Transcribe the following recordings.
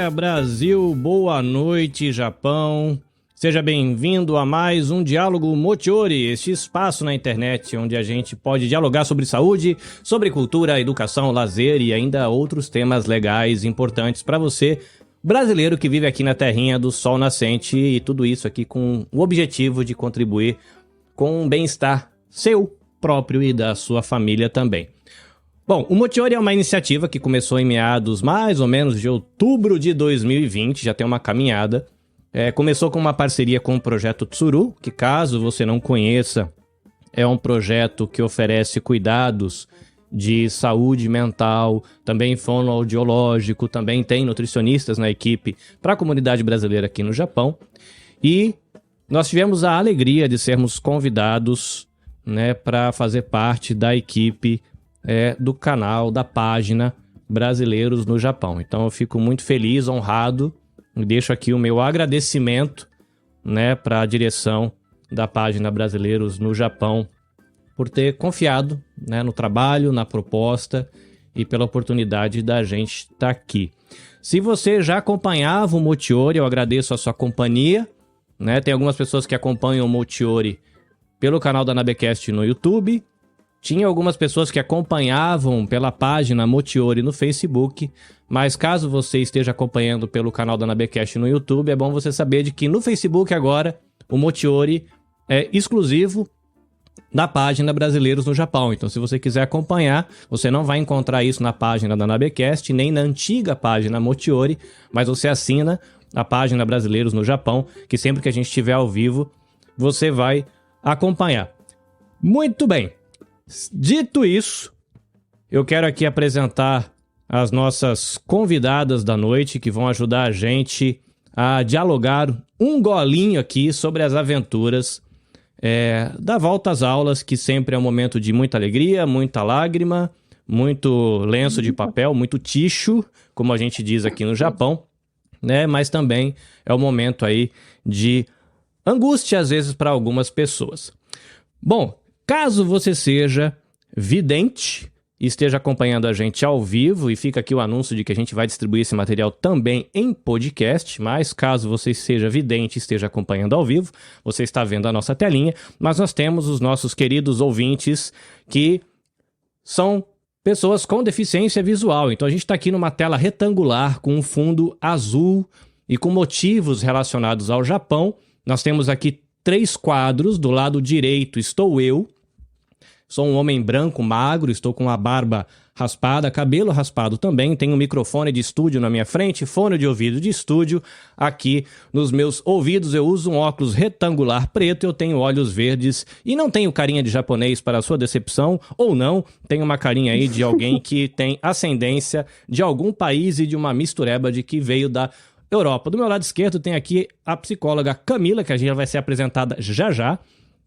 dia, Brasil, boa noite, Japão. Seja bem-vindo a mais um Diálogo Mochiori, este espaço na internet onde a gente pode dialogar sobre saúde, sobre cultura, educação, lazer e ainda outros temas legais e importantes para você, brasileiro que vive aqui na terrinha do sol nascente, e tudo isso aqui com o objetivo de contribuir com um bem-estar seu próprio e da sua família também. Bom, o Mochiori é uma iniciativa que começou em meados mais ou menos de outubro de 2020, já tem uma caminhada. Começou com uma parceria com o Projeto Tsuru, que caso você não conheça, é um projeto que oferece cuidados de saúde mental, também fonoaudiológico, também tem nutricionistas na equipe para a comunidade brasileira aqui no Japão. E nós tivemos a alegria de sermos convidados, né, para fazer parte da equipe do canal, da página Brasileiros no Japão. Então eu fico muito feliz, honrado, e deixo aqui o meu agradecimento, né, para a direção da página Brasileiros no Japão por ter confiado, né, no trabalho, na proposta e pela oportunidade da gente estar aqui. Se você já acompanhava o Mochiori, eu agradeço a sua companhia, né? Tem algumas pessoas que acompanham o Mochiori pelo canal da Nabecast no YouTube. Tinha algumas pessoas que acompanhavam pela página Mochiori no Facebook, mas caso você esteja acompanhando pelo canal da Nabecast no YouTube, é bom você saber de que no Facebook agora o Mochiori é exclusivo da página Brasileiros no Japão. Então, se você quiser acompanhar, você não vai encontrar isso na página da Nabecast, nem na antiga página Mochiori, mas você assina a página Brasileiros no Japão, que sempre que a gente estiver ao vivo, você vai acompanhar. Muito bem. Dito isso, eu quero aqui apresentar as nossas convidadas da noite que vão ajudar a gente a dialogar um golinho aqui sobre as aventuras da volta às aulas, que sempre é um momento de muita alegria, muita lágrima, muito lenço de papel, muito ticho, como a gente diz aqui no Japão, né? Mas também é um momento aí de angústia às vezes para algumas pessoas. Bom, caso você seja vidente e esteja acompanhando a gente ao vivo, e fica aqui o anúncio de que a gente vai distribuir esse material também em podcast, mas caso você seja vidente e esteja acompanhando ao vivo, você está vendo a nossa telinha, mas nós temos os nossos queridos ouvintes que são pessoas com deficiência visual. Então a gente está aqui numa tela retangular com um fundo azul e com motivos relacionados ao Japão. Nós temos aqui 3 quadros. Do lado direito estou eu. Sou um homem branco, magro, estou com a barba raspada, cabelo raspado também, tenho um microfone de estúdio na minha frente, fone de ouvido de estúdio. Aqui nos meus ouvidos eu uso um óculos retangular preto, eu tenho olhos verdes e não tenho carinha de japonês, para a sua decepção, ou não, tenho uma carinha aí de alguém que tem ascendência de algum país e de uma mistureba de que veio da Europa. Do meu lado esquerdo tem aqui a psicóloga Camila, que a gente vai ser apresentada já já,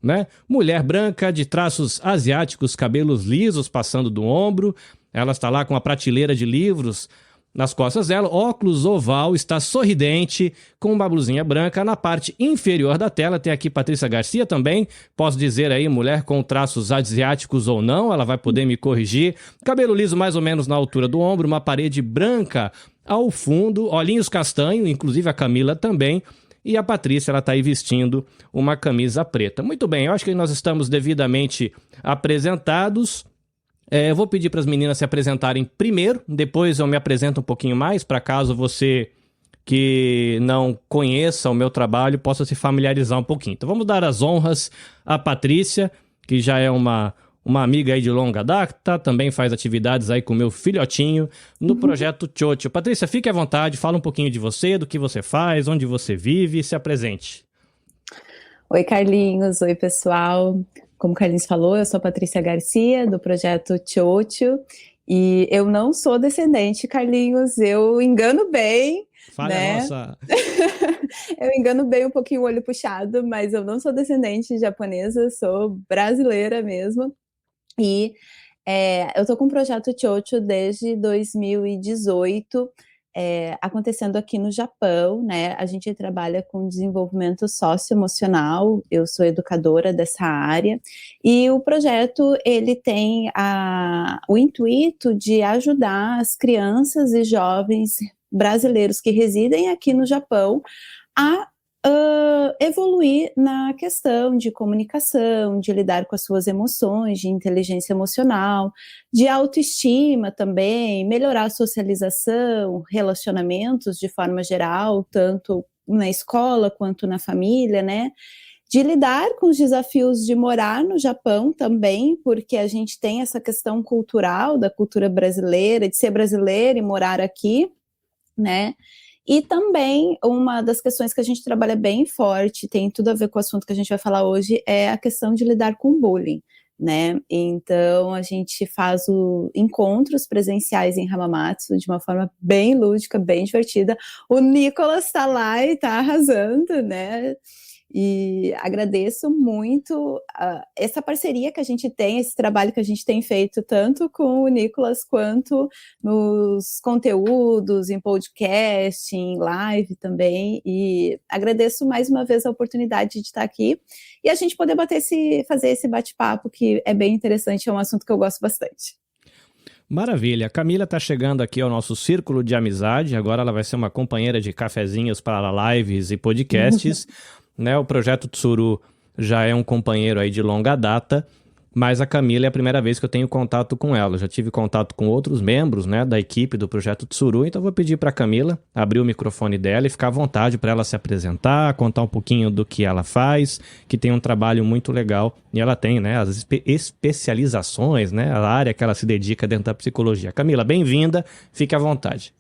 né? Mulher branca, de traços asiáticos, cabelos lisos passando do ombro. Ela está lá com uma prateleira de livros nas costas dela, óculos oval, está sorridente, com uma blusinha branca. Na parte inferior da tela tem aqui Patrícia Garcia também, posso dizer aí, mulher com traços asiáticos ou não, ela vai poder me corrigir. Cabelo liso mais ou menos na altura do ombro, uma parede branca ao fundo, olhinhos castanho, inclusive a Camila também. E a Patrícia, ela está aí vestindo uma camisa preta. Muito bem, eu acho que nós estamos devidamente apresentados. Eu vou pedir para as meninas se apresentarem primeiro, depois eu me apresento um pouquinho mais, para caso você que não conheça o meu trabalho possa se familiarizar um pouquinho. Então vamos dar as honras à Patrícia, que já é uma amiga aí de longa data, também faz atividades aí com o meu filhotinho no projeto Chocho. Patrícia, fique à vontade, fala um pouquinho de você, do que você faz, onde você vive, se apresente. Oi, Carlinhos, oi, pessoal. Como o Carlinhos falou, eu sou a Patrícia Garcia, do projeto Chocho, e eu não sou descendente, Carlinhos, eu engano bem, Fale, né? Nossa. Eu engano bem um pouquinho o olho puxado, mas eu não sou descendente japonesa, sou brasileira mesmo. E eu tô com o projeto Chocho desde 2018, acontecendo aqui no Japão, né? A gente trabalha com desenvolvimento socioemocional, eu sou educadora dessa área, e o projeto, ele tem o intuito de ajudar as crianças e jovens brasileiros que residem aqui no Japão a evoluir na questão de comunicação, de lidar com as suas emoções, de inteligência emocional, de autoestima também, melhorar a socialização, relacionamentos de forma geral, tanto na escola quanto na família, né? De lidar com os desafios de morar no Japão também, porque a gente tem essa questão cultural, da cultura brasileira, de ser brasileiro e morar aqui, né? E também uma das questões que a gente trabalha bem forte, tem tudo a ver com o assunto que a gente vai falar hoje, é a questão de lidar com bullying, né? Então a gente faz encontros presenciais em Hamamatsu de uma forma bem lúdica, bem divertida. O Nicolas está lá e está arrasando, né? E agradeço muito essa parceria que a gente tem, esse trabalho que a gente tem feito tanto com o Nicolas quanto nos conteúdos, em podcast, em live também. E agradeço mais uma vez a oportunidade de estar aqui e a gente poder fazer esse bate-papo que é bem interessante, é um assunto que eu gosto bastante. Maravilha. A Camila está chegando aqui ao nosso círculo de amizade. Agora ela vai ser uma companheira de cafezinhos para lives e podcasts. Né, o Projeto Tsuru já é um companheiro aí de longa data, mas a Camila é a primeira vez que eu tenho contato com ela. Eu já tive contato com outros membros, né, da equipe do Projeto Tsuru, então vou pedir para a Camila abrir o microfone dela e ficar à vontade para ela se apresentar, contar um pouquinho do que ela faz, que tem um trabalho muito legal e ela tem, né, as especializações, né, a área que ela se dedica dentro da psicologia. Camila, bem-vinda, fique à vontade.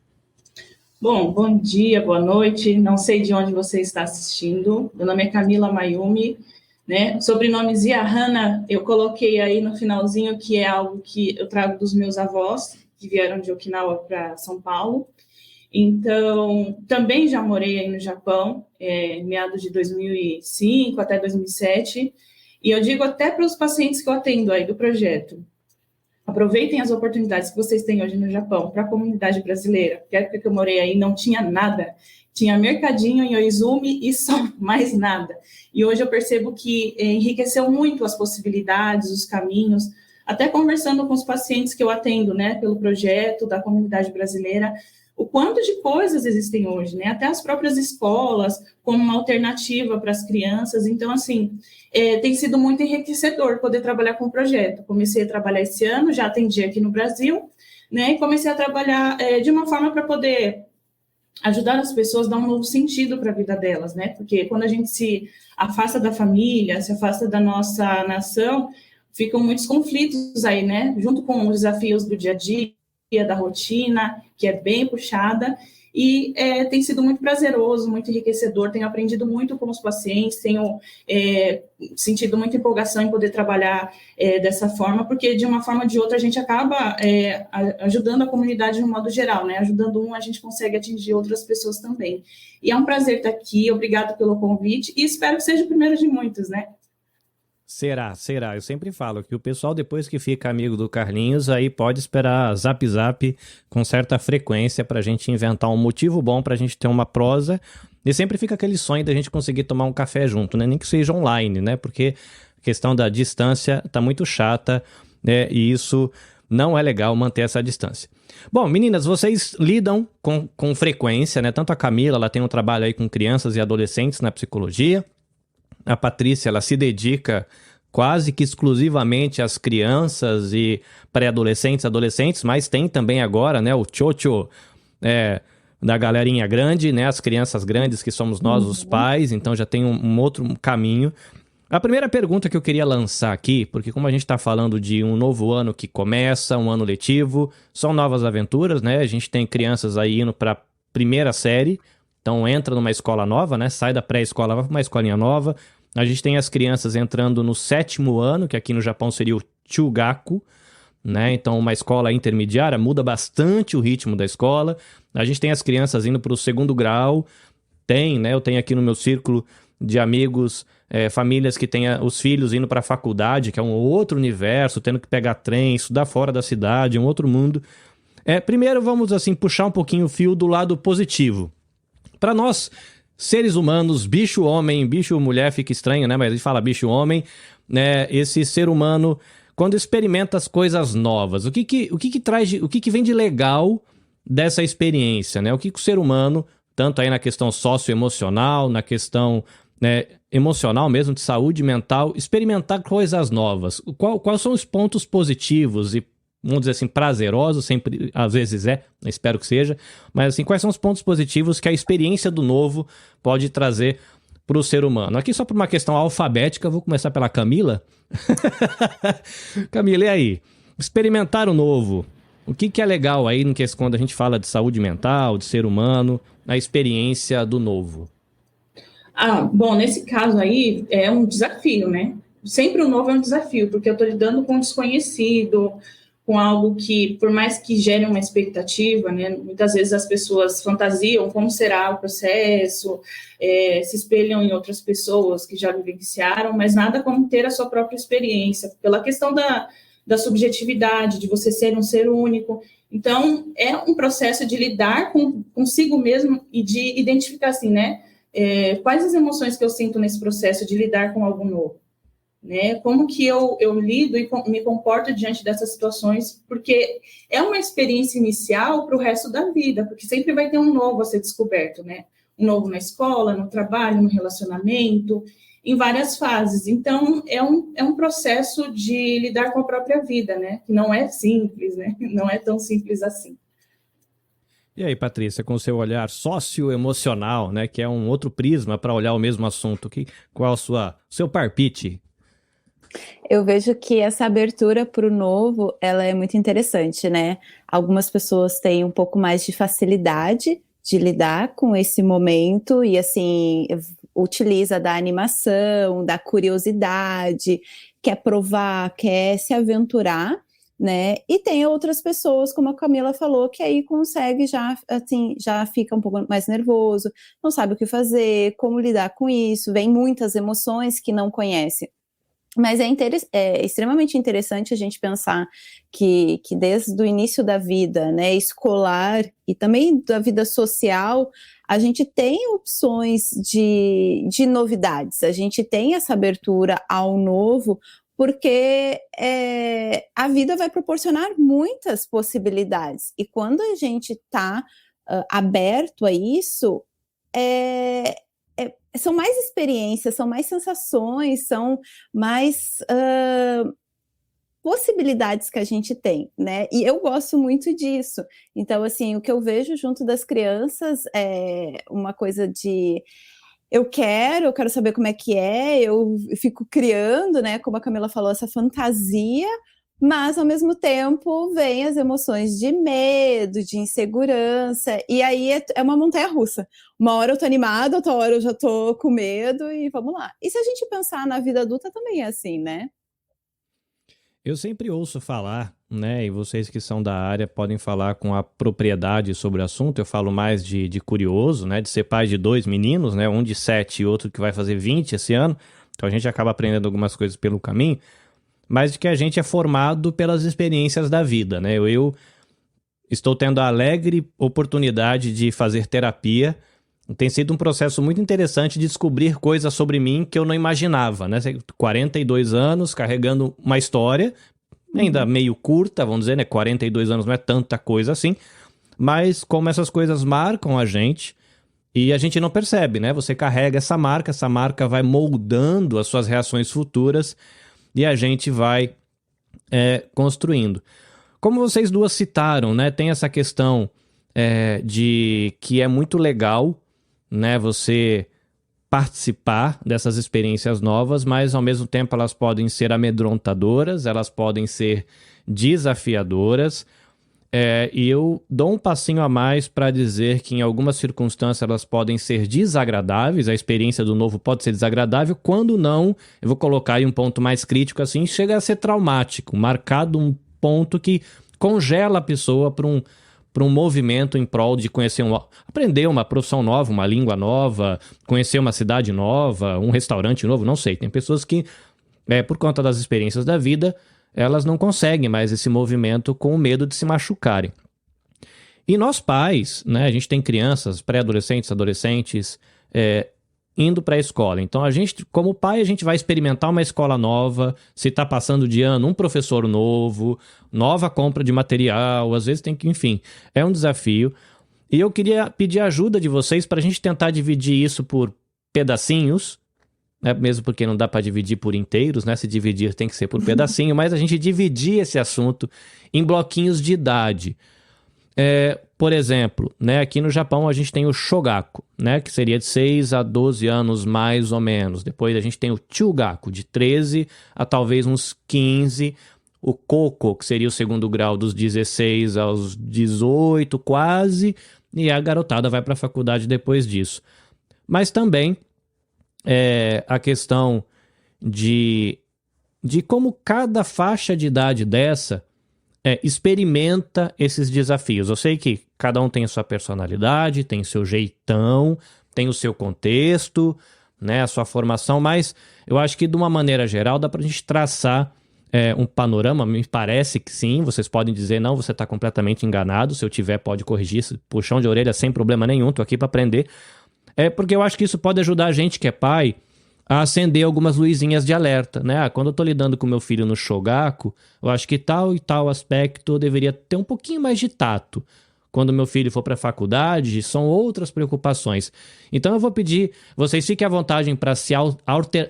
Bom, bom dia, boa noite, não sei de onde você está assistindo, meu nome é Camila Mayumi, né, sobrenome Ziyahana eu coloquei aí no finalzinho, que é algo que eu trago dos meus avós, que vieram de Okinawa para São Paulo, então também já morei aí no Japão, meados de 2005 até 2007, e eu digo até para os pacientes que eu atendo aí do projeto, aproveitem as oportunidades que vocês têm hoje no Japão para a comunidade brasileira. Porque a época que eu morei aí não tinha nada. Tinha mercadinho em Oizumi e só mais nada. E hoje eu percebo que enriqueceu muito as possibilidades, os caminhos. Até conversando com os pacientes que eu atendo, né, pelo projeto da comunidade brasileira, o quanto de coisas existem hoje, né? Até as próprias escolas, como uma alternativa para as crianças. Então, assim, tem sido muito enriquecedor poder trabalhar com o projeto. Comecei a trabalhar esse ano, já atendi aqui no Brasil, né? E comecei a trabalhar de uma forma para poder ajudar as pessoas a dar um novo sentido para a vida delas, né? Porque quando a gente se afasta da família, se afasta da nossa nação, ficam muitos conflitos aí, né? Junto com os desafios do dia a dia, da rotina, que é bem puxada, e tem sido muito prazeroso, muito enriquecedor, tenho aprendido muito com os pacientes, tenho sentido muita empolgação em poder trabalhar dessa forma, porque de uma forma ou de outra a gente acaba ajudando a comunidade de um modo geral, né? Ajudando a gente consegue atingir outras pessoas também. E é um prazer estar aqui, obrigado pelo convite, e espero que seja o primeiro de muitos, né? Será. Eu sempre falo que o pessoal, depois que fica amigo do Carlinhos, aí pode esperar zap com certa frequência pra gente inventar um motivo bom pra gente ter uma prosa. E sempre fica aquele sonho da gente conseguir tomar um café junto, né? Nem que seja online, né? Porque a questão da distância tá muito chata, né? E isso não é legal manter essa distância. Bom, meninas, vocês lidam com frequência, né? Tanto a Camila, ela tem um trabalho aí com crianças e adolescentes na psicologia. A Patrícia, ela se dedica quase que exclusivamente às crianças e pré-adolescentes, adolescentes, mas tem também agora, né, o Chocho da galerinha grande, né, as crianças grandes que somos nós, os pais, então já tem um outro caminho. A primeira pergunta que eu queria lançar aqui, porque como a gente está falando de um novo ano que começa, um ano letivo, são novas aventuras, né, a gente tem crianças aí indo para a primeira série, então entra numa escola nova, né? Sai da pré-escola, vai para uma escolinha nova. A gente tem as crianças entrando no 7º ano, que aqui no Japão seria o Chugaku, né? Então uma escola intermediária muda bastante o ritmo da escola. A gente tem as crianças indo para o 2º grau. Né? Eu tenho aqui no meu círculo de amigos, famílias que têm os filhos indo para a faculdade, que é um outro universo, tendo que pegar trem, estudar fora da cidade, um outro mundo. Primeiro vamos assim puxar um pouquinho o fio do lado positivo. Para nós, seres humanos, bicho-homem, bicho-mulher fica estranho, né? Mas a gente fala bicho-homem, né? Esse ser humano, quando experimenta as coisas novas, o que vem de legal dessa experiência, né? O que o ser humano, tanto aí na questão socioemocional, na questão, né, emocional mesmo, de saúde mental, experimentar coisas novas. Quais são os pontos positivos e, vamos dizer assim, prazerosos, sempre, às vezes espero que seja, mas assim, quais são os pontos positivos que a experiência do novo pode trazer para o ser humano? Aqui só por uma questão alfabética, vou começar pela Camila. Camila, e aí? Experimentar o novo. O que é legal aí quando a gente fala de saúde mental, de ser humano, a experiência do novo? Bom, nesse caso aí é um desafio, né? Sempre o novo é um desafio, porque eu estou lidando com o desconhecido, com algo que, por mais que gere uma expectativa, né? Muitas vezes as pessoas fantasiam como será o processo, se espelham em outras pessoas que já vivenciaram, mas nada como ter a sua própria experiência, pela questão da subjetividade, de você ser um ser único. Então, é um processo de lidar consigo mesmo e de identificar, assim, né? Quais as emoções que eu sinto nesse processo de lidar com algo novo, né? Como que eu lido e me comporto diante dessas situações, porque é uma experiência inicial para o resto da vida, porque sempre vai ter um novo a ser descoberto, né? Um novo na escola, no trabalho, no relacionamento, em várias fases. Então, é um processo de lidar com a própria vida, né? Que não é simples, né? Não é tão simples assim. E aí, Patrícia, com o seu olhar socioemocional, né, que é um outro prisma para olhar o mesmo assunto, qual o seu palpite? Eu vejo que essa abertura para o novo, ela é muito interessante, né? Algumas pessoas têm um pouco mais de facilidade de lidar com esse momento e, assim, utiliza da animação, da curiosidade, quer provar, quer se aventurar, né? E tem outras pessoas, como a Camila falou, que aí consegue já, assim, já fica um pouco mais nervoso, não sabe o que fazer, como lidar com isso, vem muitas emoções que não conhece. Mas é extremamente interessante a gente pensar que desde o início da vida, né, escolar e também da vida social, a gente tem opções de novidades, a gente tem essa abertura ao novo, porque a vida vai proporcionar muitas possibilidades. E quando a gente está aberto a isso, são mais experiências, são mais sensações, são mais possibilidades que a gente tem, né? E eu gosto muito disso. Então, assim, o que eu vejo junto das crianças é uma coisa de eu quero saber como é que eu fico criando, né? Como a Camila falou, essa fantasia, mas ao mesmo tempo vem as emoções de medo, de insegurança, e aí é uma montanha-russa. Uma hora eu tô animada, outra hora eu já tô com medo e vamos lá. E se a gente pensar na vida adulta também é assim, né? Eu sempre ouço falar, né, e vocês que são da área podem falar com a propriedade sobre o assunto, eu falo mais de curioso, né, de ser pai de 2 meninos, né, um de 7 e outro que vai fazer 20 esse ano, então a gente acaba aprendendo algumas coisas pelo caminho, mas de que a gente é formado pelas experiências da vida, né, eu estou tendo a alegre oportunidade de fazer terapia. Tem sido um processo muito interessante de descobrir coisas sobre mim que eu não imaginava, né? 42 anos, carregando uma história, ainda meio curta, vamos dizer, né? 42 anos não é tanta coisa assim, mas como essas coisas marcam a gente e a gente não percebe, né? Você carrega essa marca vai moldando as suas reações futuras e a gente vai construindo. Como vocês duas citaram, né? Tem essa questão de que é muito legal, né, você participar dessas experiências novas, mas ao mesmo tempo elas podem ser amedrontadoras, elas podem ser desafiadoras, e eu dou um passinho a mais para dizer que em algumas circunstâncias elas podem ser desagradáveis, a experiência do novo pode ser desagradável, quando não, eu vou colocar aí um ponto mais crítico assim, chega a ser traumático, marcado um ponto que congela a pessoa para um movimento em prol de aprender uma profissão nova, uma língua nova, conhecer uma cidade nova, um restaurante novo, não sei. Tem pessoas que, por conta das experiências da vida, elas não conseguem mais esse movimento com medo de se machucarem. E nós pais, né, a gente tem crianças, pré-adolescentes, adolescentes, indo para a escola. Então, a gente, como pai, a gente vai experimentar uma escola nova, se está passando de ano, um professor novo, nova compra de material, às vezes tem que, enfim, é um desafio. E eu queria pedir ajuda de vocês para a gente tentar dividir isso por pedacinhos, né? Mesmo porque não dá para dividir por inteiros, né? Se dividir tem que ser por pedacinho, mas a gente dividir esse assunto em bloquinhos de idade. Por exemplo, né, aqui no Japão a gente tem o shogaku, né, que seria de 6 a 12 anos mais ou menos. Depois a gente tem o chugaku, de 13 a talvez uns 15. O koko, que seria o segundo grau, dos 16 aos 18 quase. E a garotada vai para a faculdade depois disso. Mas também a questão de como cada faixa de idade dessa experimenta esses desafios. Eu sei que cada um tem a sua personalidade, tem o seu jeitão, tem o seu contexto, né, a sua formação, mas eu acho que de uma maneira geral dá pra gente traçar um panorama. Me parece que sim. Vocês podem dizer, não, você está completamente enganado. Se eu tiver, pode corrigir. Puxão de orelha sem problema nenhum, tô aqui para aprender. Porque eu acho que isso pode ajudar a gente que é pai a acender algumas luzinhas de alerta, né? Quando eu tô lidando com meu filho no shogaku, eu acho que tal e tal aspecto eu deveria ter um pouquinho mais de tato. Quando meu filho for para a faculdade, são outras preocupações. Então eu vou pedir, vocês fiquem à vontade para se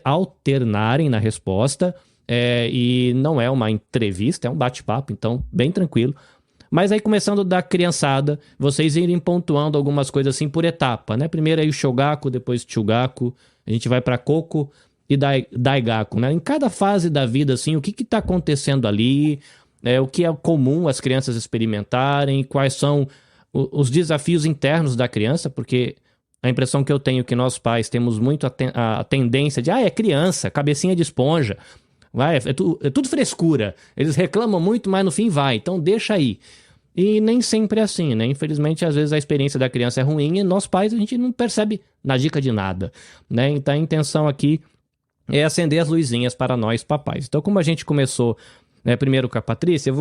alternarem na resposta, e não é uma entrevista, é um bate-papo, então bem tranquilo. Mas aí, começando da criançada, vocês irem pontuando algumas coisas assim por etapa, né? Primeiro aí o shogaku, depois o chugaku, a gente vai para koko e daigaku, né? Em cada fase da vida, assim, o que está acontecendo ali, o que é comum as crianças experimentarem, quais são os desafios internos da criança, porque a impressão que eu tenho é que nós pais temos muito a tendência de, é criança, cabecinha de esponja, é tudo frescura, eles reclamam muito, mas no fim vai, então deixa aí. E nem sempre é assim, né? Infelizmente, às vezes a experiência da criança é ruim e nós pais a gente não percebe na dica de nada, né? Então a intenção aqui é acender as luzinhas para nós papais. Então, como a gente começou, né, primeiro com a Patrícia,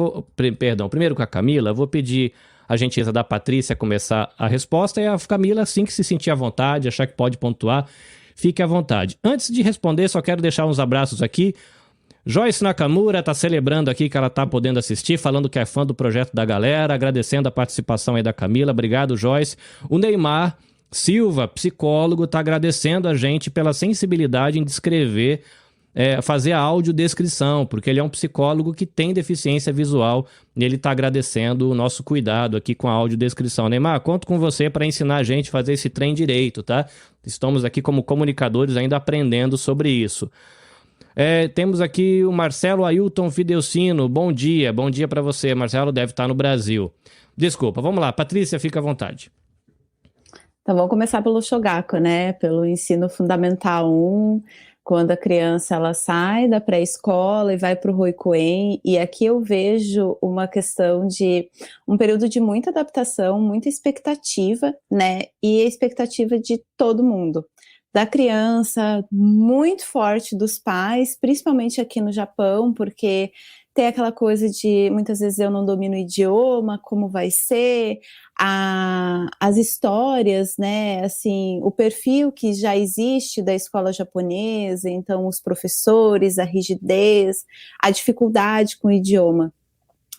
primeiro com a Camila, eu vou pedir a gentileza da Patrícia começar a resposta, e a Camila, assim que se sentir à vontade, achar que pode pontuar, fique à vontade. Antes de responder, só quero deixar uns abraços aqui. Joyce Nakamura está celebrando aqui que ela está podendo assistir, falando que é fã do projeto da galera, agradecendo a participação aí da Camila. Obrigado, Joyce. O Neymar Silva, psicólogo, está agradecendo a gente pela sensibilidade em descrever, fazer a audiodescrição, porque ele é um psicólogo que tem deficiência visual e ele está agradecendo o nosso cuidado aqui com a audiodescrição. Neymar, conto com você para ensinar a gente a fazer esse trem direito, tá? Estamos aqui como comunicadores ainda aprendendo sobre isso. Temos aqui o Marcelo Ailton Fidelcino. Bom dia para você. Marcelo deve estar no Brasil. Desculpa, vamos lá. Patrícia, fica à vontade. Então, vamos começar pelo shogaku, né? Pelo ensino fundamental 1, quando a criança ela sai da pré-escola e vai para o Roikuen. E aqui eu vejo uma questão de um período de muita adaptação, muita expectativa, né? E a expectativa de todo mundo. Da criança, muito forte dos pais, principalmente aqui no Japão, porque tem aquela coisa de, muitas vezes eu não domino o idioma, como vai ser, as histórias, né, assim, o perfil que já existe da escola japonesa, então os professores, a rigidez, a dificuldade com o idioma.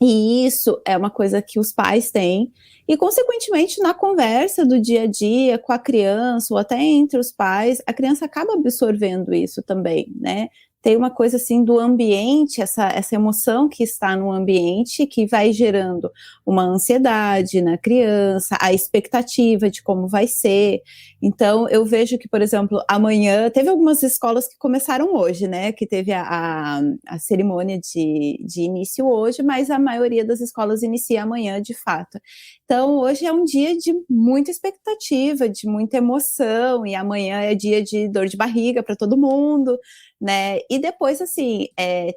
E isso é uma coisa que os pais têm, e consequentemente na conversa do dia a dia com a criança, ou até entre os pais, a criança acaba absorvendo isso também, né? Tem uma coisa assim do ambiente, essa emoção que está no ambiente, que vai gerando uma ansiedade na criança, a expectativa de como vai ser. Então eu vejo que, por exemplo, amanhã, teve algumas escolas que começaram hoje, né, que teve a cerimônia de início hoje, mas a maioria das escolas inicia amanhã de fato. Então hoje é um dia de muita expectativa, de muita emoção, e amanhã é dia de dor de barriga para todo mundo, né? E depois, assim,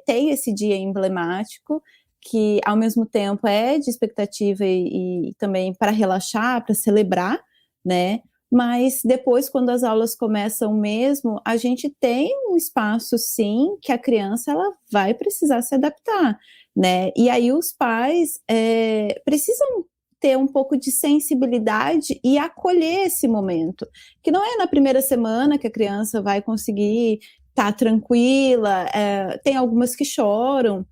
tem esse dia emblemático, que ao mesmo tempo é de expectativa e também para relaxar, para celebrar, né? Mas depois, quando as aulas começam mesmo, a gente tem um espaço, sim, que a criança ela vai precisar se adaptar, né? E aí os pais precisam ter um pouco de sensibilidade e acolher esse momento, que não é na primeira semana que a criança vai conseguir estar tranquila, tem algumas que choram,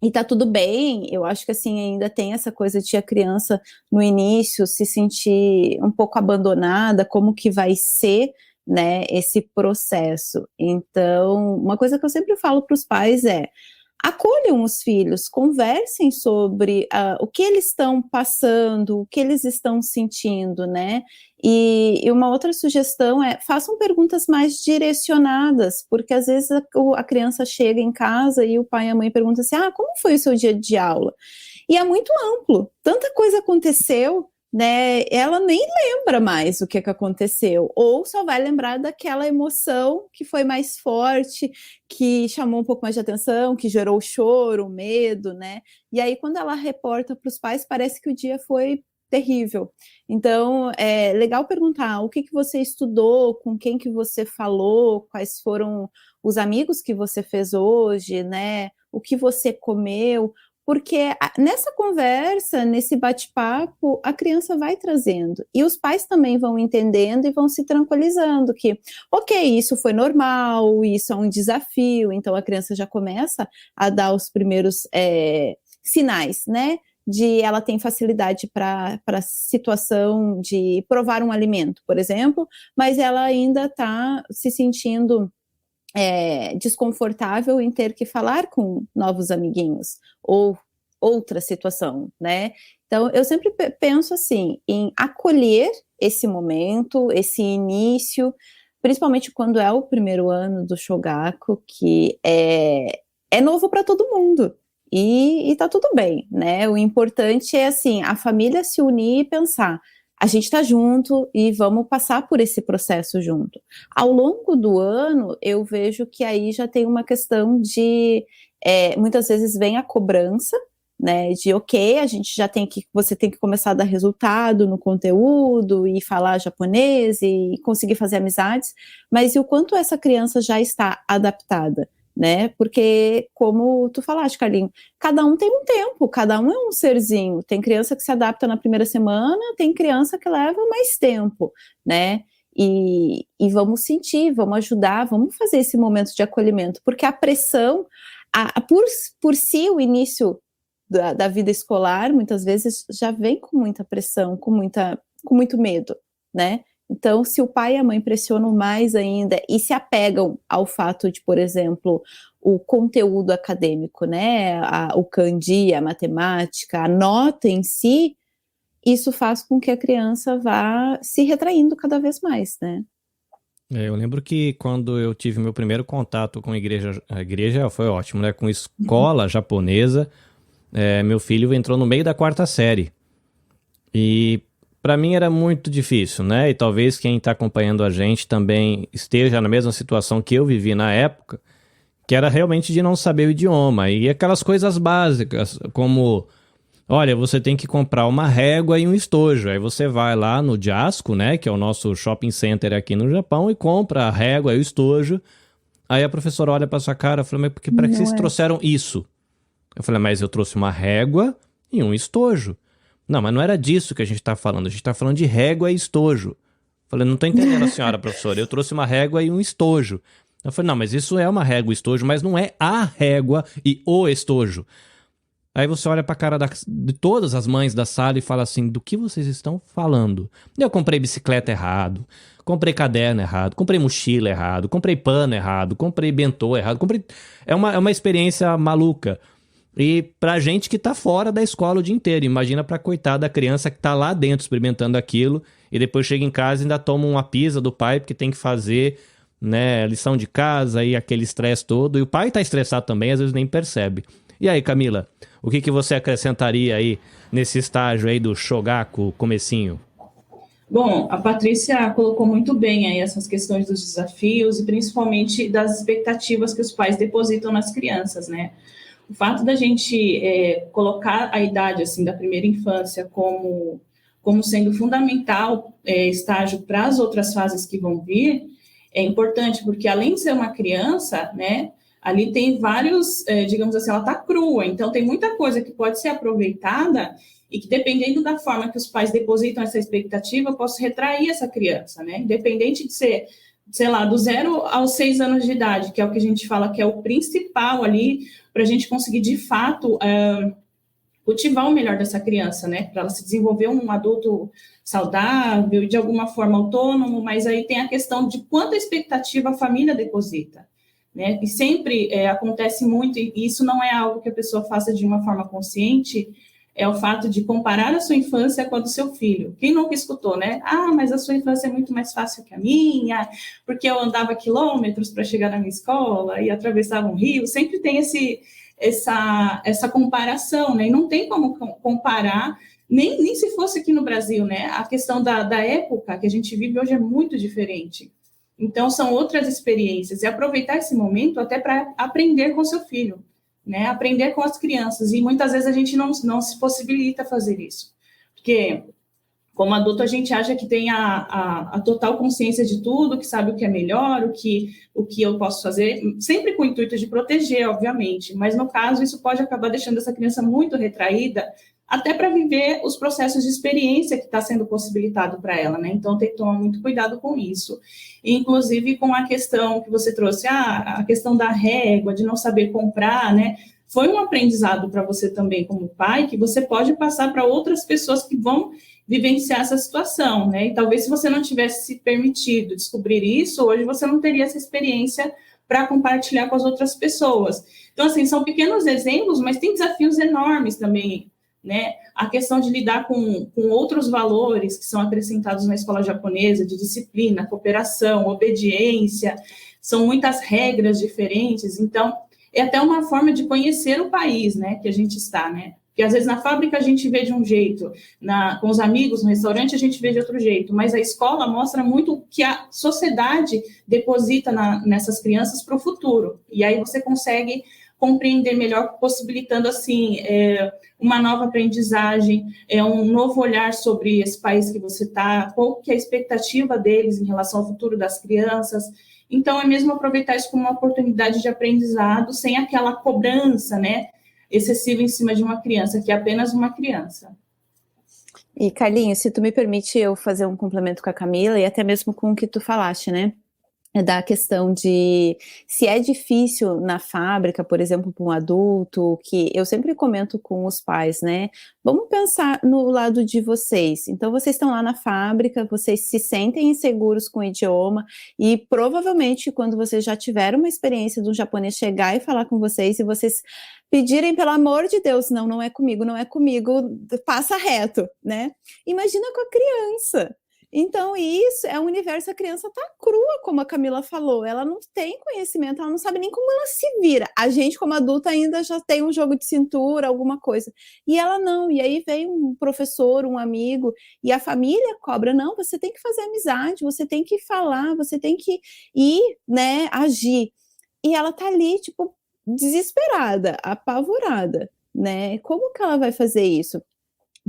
e tá tudo bem. Eu acho que assim ainda tem essa coisa de a criança no início se sentir um pouco abandonada, como que vai ser, né, esse processo. Então, uma coisa que eu sempre falo para os pais é: acolham os filhos, conversem sobre o que eles estão passando, o que eles estão sentindo, né? E uma outra sugestão é: façam perguntas mais direcionadas, porque às vezes a criança chega em casa e o pai e a mãe perguntam assim: como foi o seu dia de aula? E é muito amplo, tanta coisa aconteceu, né? Ela nem lembra mais o que aconteceu, ou só vai lembrar daquela emoção que foi mais forte, que chamou um pouco mais de atenção, que gerou o choro, o medo, né? E aí, quando ela reporta para os pais, parece que o dia foi terrível. Então, é legal perguntar: o que você estudou, com quem que você falou, quais foram os amigos que você fez hoje, né? O que você comeu, porque nessa conversa, nesse bate-papo, a criança vai trazendo, e os pais também vão entendendo e vão se tranquilizando que, ok, isso foi normal, isso é um desafio. Então a criança já começa a dar os primeiros sinais, né, de ela tem facilidade para a situação de provar um alimento, por exemplo, mas ela ainda está se sentindo desconfortável em ter que falar com novos amiguinhos, ou outra situação, né? Então, eu sempre penso assim, em acolher esse momento, esse início, principalmente quando é o primeiro ano do Shogaku, que é novo para todo mundo, e tá tudo bem, né? O importante é, assim, a família se unir e pensar: a gente está junto e vamos passar por esse processo junto. Ao longo do ano, eu vejo que aí já tem uma questão de, muitas vezes vem a cobrança, né, de ok, você tem que começar a dar resultado no conteúdo e falar japonês e conseguir fazer amizades, mas e o quanto essa criança já está adaptada, né? Porque, como tu falaste, Carlinhos, cada um tem um tempo, cada um é um serzinho. Tem criança que se adapta na primeira semana, tem criança que leva mais tempo, né? E vamos sentir, vamos ajudar, vamos fazer esse momento de acolhimento, porque a pressão, por si, o início da vida escolar, muitas vezes já vem com muita pressão, com muito medo, né? Então, se o pai e a mãe pressionam mais ainda e se apegam ao fato de, por exemplo, o conteúdo acadêmico, né, o kanji, a matemática, a nota em si, isso faz com que a criança vá se retraindo cada vez mais, né? Eu lembro que quando eu tive meu primeiro contato com a igreja foi ótimo, né, com escola japonesa, meu filho entrou no meio da 4ª série, e para mim era muito difícil, né? E talvez quem está acompanhando a gente também esteja na mesma situação que eu vivi na época, que era realmente de não saber o idioma. E aquelas coisas básicas, como: olha, você tem que comprar uma régua e um estojo. Aí você vai lá no Jasco, né, que é o nosso shopping center aqui no Japão, e compra a régua e o estojo. Aí a professora olha para sua cara e fala: mas para que vocês trouxeram isso? Eu falei: mas eu trouxe uma régua e um estojo. Não, mas não era disso que a gente tá falando. A gente tá falando de régua e estojo. Eu falei: não tô entendendo a senhora, professora. Eu trouxe uma régua e um estojo. Eu falei: não, mas isso é uma régua e estojo, mas não é a régua e o estojo. Aí você olha pra cara de todas as mães da sala e fala assim: do que vocês estão falando? Eu comprei bicicleta errado, comprei caderno errado, comprei mochila errado, comprei pano errado, comprei bentô errado, É uma experiência maluca. E pra gente que tá fora da escola o dia inteiro, imagina pra coitada da criança que tá lá dentro experimentando aquilo e depois chega em casa e ainda toma uma pisa do pai porque tem que fazer, né, lição de casa e aquele estresse todo. E o pai tá estressado também, às vezes nem percebe. E aí, Camila, o que você acrescentaria aí nesse estágio aí do Shogaku comecinho? Bom, a Patrícia colocou muito bem aí essas questões dos desafios e principalmente das expectativas que os pais depositam nas crianças, né? O fato da gente colocar a idade assim da primeira infância como sendo fundamental estágio para as outras fases que vão vir é importante, porque além de ser uma criança, né, ali tem vários, digamos assim, ela está crua, então tem muita coisa que pode ser aproveitada e que, dependendo da forma que os pais depositam essa expectativa, eu posso retrair essa criança, né? Independente de ser, sei lá, do 0 aos 6 anos de idade, que é o que a gente fala que é o principal ali, para a gente conseguir, de fato, cultivar o melhor dessa criança, né? Para ela se desenvolver um adulto saudável, de alguma forma autônomo, mas aí tem a questão de quanta expectativa a família deposita, né? E sempre acontece muito, e isso não é algo que a pessoa faça de uma forma consciente, é o fato de comparar a sua infância com a do seu filho. Quem nunca escutou, né? Ah, mas a sua infância é muito mais fácil que a minha, porque eu andava quilômetros para chegar na minha escola e atravessava um rio. Sempre tem essa comparação, né? E não tem como comparar, nem se fosse aqui no Brasil, né? A questão da época que a gente vive hoje é muito diferente. Então, são outras experiências. E aproveitar esse momento até para aprender com seu filho, né? Aprender com as crianças. E muitas vezes a gente não se possibilita fazer isso. Porque, como adulto, a gente acha que tem a total consciência de tudo, que sabe o que é melhor, o que eu posso fazer, sempre com o intuito de proteger, obviamente. Mas, no caso, isso pode acabar deixando essa criança muito retraída, até para viver os processos de experiência que está sendo possibilitado para ela, né? Então, tem que tomar muito cuidado com isso. Inclusive, com a questão que você trouxe, a questão da régua, de não saber comprar, né? Foi um aprendizado para você também, como pai, que você pode passar para outras pessoas que vão vivenciar essa situação, né? E talvez se você não tivesse se permitido descobrir isso, hoje você não teria essa experiência para compartilhar com as outras pessoas. Então, assim, são pequenos exemplos, mas tem desafios enormes também, né? A questão de lidar com outros valores que são acrescentados na escola japonesa, de disciplina, cooperação, obediência, são muitas regras diferentes, então é até uma forma de conhecer o país, né, que a gente está, né? Porque às vezes na fábrica a gente vê de um jeito, com os amigos, no restaurante a gente vê de outro jeito, mas a escola mostra muito o que a sociedade deposita nessas crianças para o futuro, e aí você consegue compreender melhor, possibilitando, assim, uma nova aprendizagem, um novo olhar sobre esse país que você está, qual que é a expectativa deles em relação ao futuro das crianças. Então, é mesmo aproveitar isso como uma oportunidade de aprendizado, sem aquela cobrança, né, excessiva em cima de uma criança, que é apenas uma criança. E, Carlinhos, se tu me permite eu fazer um complemento com a Camila, e até mesmo com o que tu falaste, né? Da questão de se é difícil na fábrica, por exemplo, para um adulto, que eu sempre comento com os pais, né? Vamos pensar no lado de vocês. Então, vocês estão lá na fábrica, vocês se sentem inseguros com o idioma, e provavelmente, quando vocês já tiveram uma experiência de um japonês chegar e falar com vocês, e vocês pedirem, pelo amor de Deus, não é comigo, passa reto, né? Imagina com a criança. Então, isso é um universo, a criança tá crua, como a Camila falou, ela não tem conhecimento, ela não sabe nem como ela se vira. A gente, como adulta, ainda já tem um jogo de cintura, alguma coisa. E ela não, e aí vem um professor, um amigo, e a família cobra, não, você tem que fazer amizade, você tem que falar, você tem que ir, né, agir. E ela tá ali, tipo, desesperada, apavorada, né? Como que ela vai fazer isso?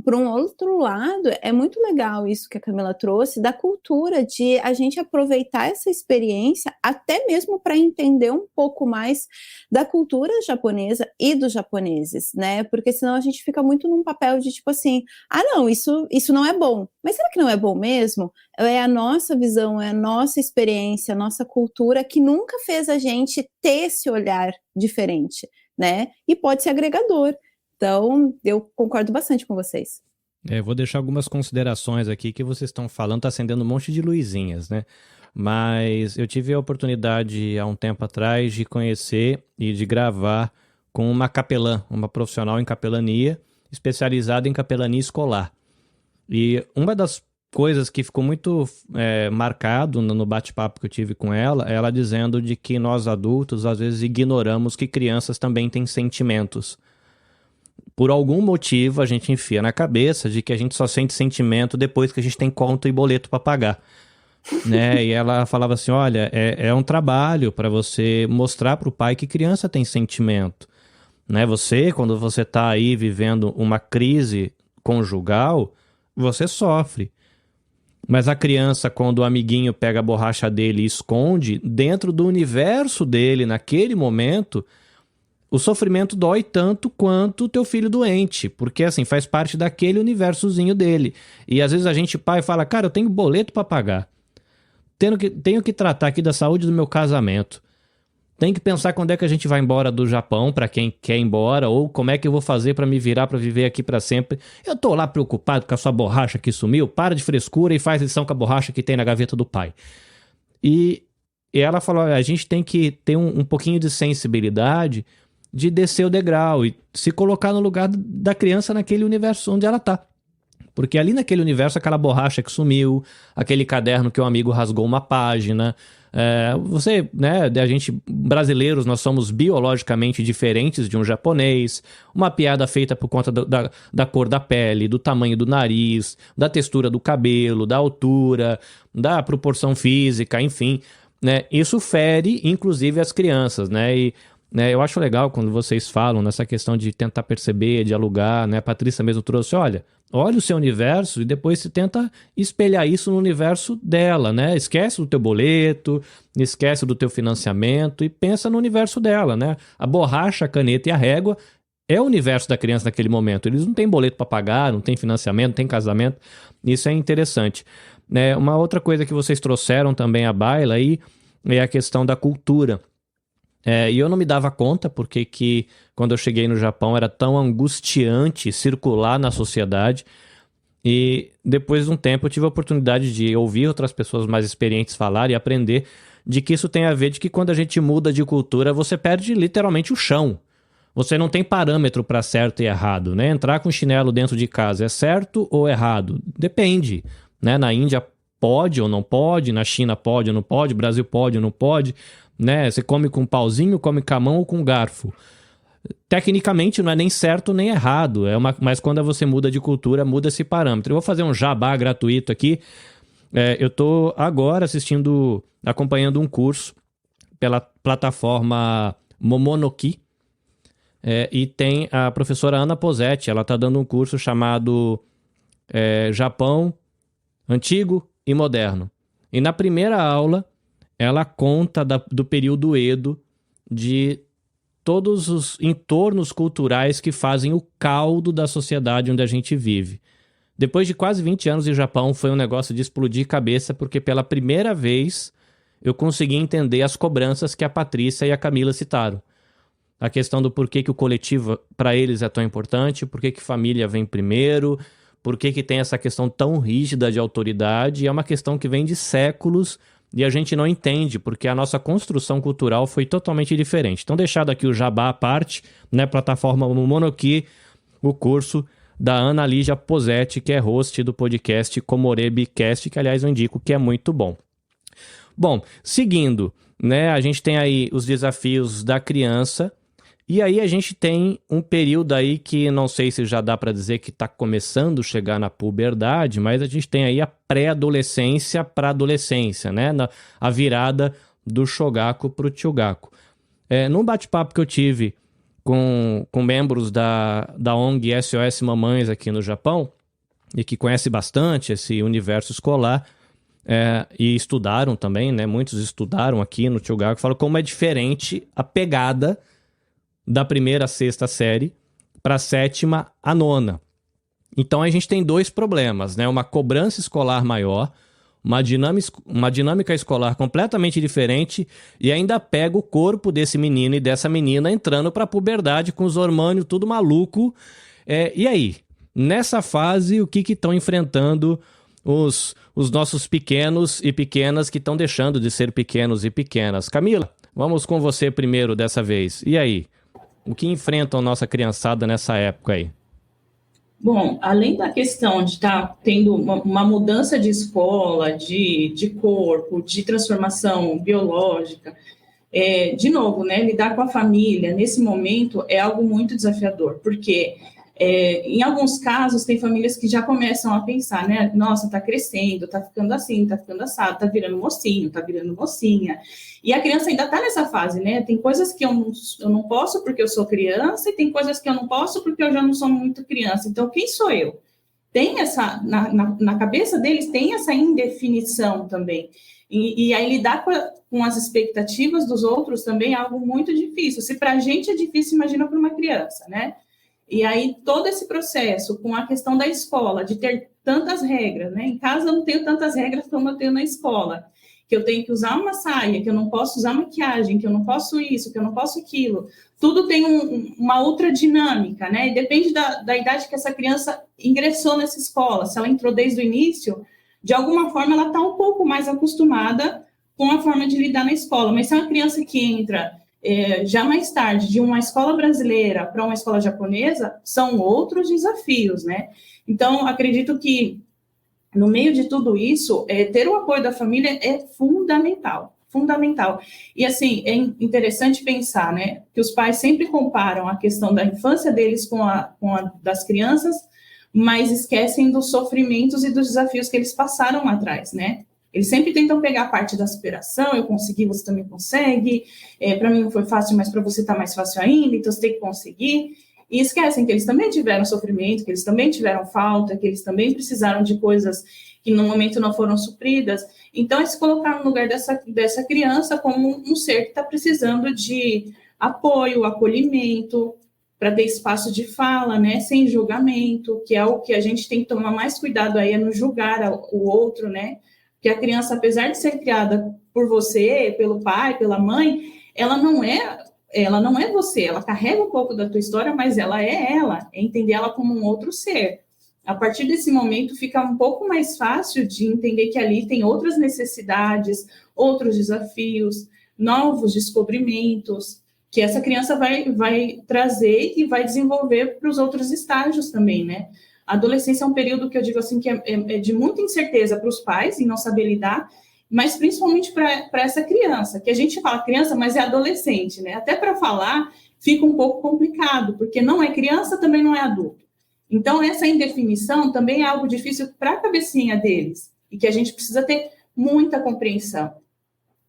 Por um outro lado, é muito legal isso que a Camila trouxe, da cultura, de a gente aproveitar essa experiência até mesmo para entender um pouco mais da cultura japonesa e dos japoneses, né? Porque senão a gente fica muito num papel de tipo assim, não, isso não é bom. Mas será que não é bom mesmo? É a nossa visão, é a nossa experiência, a nossa cultura que nunca fez a gente ter esse olhar diferente, né? E pode ser agregador. Então, eu concordo bastante com vocês. Vou deixar algumas considerações aqui que vocês estão falando, tá acendendo um monte de luzinhas, né? Mas eu tive a oportunidade, há um tempo atrás, de conhecer e de gravar com uma capelã, uma profissional em capelania, especializada em capelania escolar. E uma das coisas que ficou muito marcado no bate-papo que eu tive com ela dizendo de que nós adultos, às vezes, ignoramos que crianças também têm sentimentos. Por algum motivo, a gente enfia na cabeça de que a gente só sente sentimento depois que a gente tem conta e boleto para pagar. Né? E ela falava assim, olha, é um trabalho para você mostrar para o pai que criança tem sentimento. Né? Quando você está aí vivendo uma crise conjugal, você sofre. Mas a criança, quando o amiguinho pega a borracha dele e esconde, dentro do universo dele, naquele momento, o sofrimento dói tanto quanto o teu filho doente, porque assim, faz parte daquele universozinho dele. E às vezes a gente, pai, fala, cara, eu tenho boleto para pagar, tenho que tratar aqui da saúde do meu casamento, tenho que pensar quando é que a gente vai embora do Japão, para quem quer ir embora, ou como é que eu vou fazer para me virar, para viver aqui para sempre. Eu tô lá preocupado com a sua borracha que sumiu, para de frescura e faz lição com a borracha que tem na gaveta do pai. E ela falou, a gente tem que ter um pouquinho de sensibilidade de descer o degrau e se colocar no lugar da criança naquele universo onde ela tá. Porque ali naquele universo, aquela borracha que sumiu, aquele caderno que o amigo rasgou uma página, você, né, a gente, brasileiros, nós somos biologicamente diferentes de um japonês, uma piada feita por conta da cor da pele, do tamanho do nariz, da textura do cabelo, da altura, da proporção física, enfim, né, isso fere, inclusive, as crianças, né, e eu acho legal quando vocês falam nessa questão de tentar perceber, dialogar, né? A Patrícia mesmo trouxe, olha o seu universo e depois você tenta espelhar isso no universo dela, né? Esquece do teu boleto, esquece do teu financiamento e pensa no universo dela, né? A borracha, a caneta e a régua é o universo da criança naquele momento. Eles não têm boleto para pagar, não tem financiamento, não tem casamento. Isso é interessante. Uma outra coisa que vocês trouxeram também à baila aí é a questão da cultura. E eu não me dava conta porque que quando eu cheguei no Japão era tão angustiante circular na sociedade, e depois de um tempo eu tive a oportunidade de ouvir outras pessoas mais experientes falar e aprender de que isso tem a ver de que quando a gente muda de cultura você perde literalmente o chão. Você não tem parâmetro para certo e errado, né? Entrar com chinelo dentro de casa é certo ou errado? Depende, né? Na Índia pode ou não pode, na China pode ou não pode, Brasil pode ou não pode, né? Você come com pauzinho, come com a mão ou com garfo. Tecnicamente não é nem certo nem errado, mas quando você muda de cultura, muda esse parâmetro. Eu vou fazer um jabá gratuito aqui. Eu estou agora acompanhando um curso pela plataforma Momonoki, e tem a professora Ana Posetti, ela está dando um curso chamado Japão Antigo e Moderno. E na primeira aula, ela conta do período Edo, de todos os entornos culturais que fazem o caldo da sociedade onde a gente vive. Depois de quase 20 anos em Japão, foi um negócio de explodir cabeça, porque pela primeira vez eu consegui entender as cobranças que a Patrícia e a Camila citaram. A questão do porquê que o coletivo para eles é tão importante, porquê que família vem primeiro, porquê que tem essa questão tão rígida de autoridade. É uma questão que vem de séculos e a gente não entende, porque a nossa construção cultural foi totalmente diferente. Então, deixado aqui o jabá à parte, né, plataforma Momonoki, o curso da Ana Lígia Posetti, que é host do podcast Komorebicast, que, aliás, eu indico que é muito bom. Bom, seguindo, né, a gente tem aí os desafios da criança, e aí a gente tem um período aí que não sei se já dá para dizer que está começando a chegar na puberdade, mas a gente tem aí a pré-adolescência para adolescência, né? A virada do Shogaku para o Chugaku. Num bate-papo que eu tive com membros da ONG SOS Mamães aqui no Japão, e que conhece bastante esse universo escolar, e estudaram também, né? Muitos estudaram aqui no Chugaku, falam como é diferente a pegada da primeira à sexta série para a sétima à nona. Então a gente tem dois problemas, né? Uma cobrança escolar maior, uma dinâmica escolar completamente diferente, e ainda pega o corpo desse menino e dessa menina entrando para a puberdade com os hormônios tudo maluco. E aí? Nessa fase, o que estão enfrentando os nossos pequenos e pequenas que estão deixando de ser pequenos e pequenas? Camila, vamos com você primeiro dessa vez. E aí? O que enfrentam a nossa criançada nessa época aí? Bom, além da questão de estar tendo uma mudança de escola, de corpo, de transformação biológica, de novo, né, lidar com a família nesse momento é algo muito desafiador, porque em alguns casos tem famílias que já começam a pensar, né, nossa, tá crescendo, tá ficando assim, tá ficando assado, tá virando mocinho, tá virando mocinha, e a criança ainda tá nessa fase, né, tem coisas que eu não posso porque eu sou criança, e tem coisas que eu não posso porque eu já não sou muito criança, então quem sou eu? tem essa, na cabeça deles, tem essa indefinição também. E aí lidar com as expectativas dos outros também é algo muito difícil. Se para a gente é difícil, imagina para uma criança, né? E aí todo esse processo com a questão da escola, de ter tantas regras, né? Em casa eu não tenho tantas regras como eu tenho na escola, que eu tenho que usar uma saia, que eu não posso usar maquiagem, que eu não posso isso, que eu não posso aquilo. Tudo tem uma outra dinâmica, né? E depende da idade que essa criança ingressou nessa escola. Se ela entrou desde o início, de alguma forma ela está um pouco mais acostumada com a forma de lidar na escola. Mas se é uma criança que entra já mais tarde de uma escola brasileira para uma escola japonesa, são outros desafios, né? Então, acredito que no meio de tudo isso, ter o apoio da família é fundamental, fundamental. E, assim, é interessante pensar, né, que os pais sempre comparam a questão da infância deles com a das crianças, mas esquecem dos sofrimentos e dos desafios que eles passaram lá atrás, né? Eles sempre tentam pegar a parte da superação, eu consegui, você também consegue, para mim não foi fácil, mas para você está mais fácil ainda, então você tem que conseguir. E esquecem que eles também tiveram sofrimento, que eles também tiveram falta, que eles também precisaram de coisas que no momento não foram supridas. Então, é se colocar no lugar dessa criança como um ser que está precisando de apoio, acolhimento, para ter espaço de fala, né, sem julgamento, que é o que a gente tem que tomar mais cuidado aí, é no julgar o outro, né, porque a criança, apesar de ser criada por você, pelo pai, pela mãe, ela não é você, ela carrega um pouco da tua história, mas ela é entender ela como um outro ser. A partir desse momento fica um pouco mais fácil de entender que ali tem outras necessidades, outros desafios, novos descobrimentos, que essa criança vai trazer e vai desenvolver para os outros estágios também, né? A adolescência é um período que eu digo assim que é de muita incerteza para os pais em não saber lidar, mas principalmente para essa criança, que a gente fala criança, mas é adolescente, né? Até para falar fica um pouco complicado, porque não é criança, também não é adulto. Então, essa indefinição também é algo difícil para a cabecinha deles, e que a gente precisa ter muita compreensão.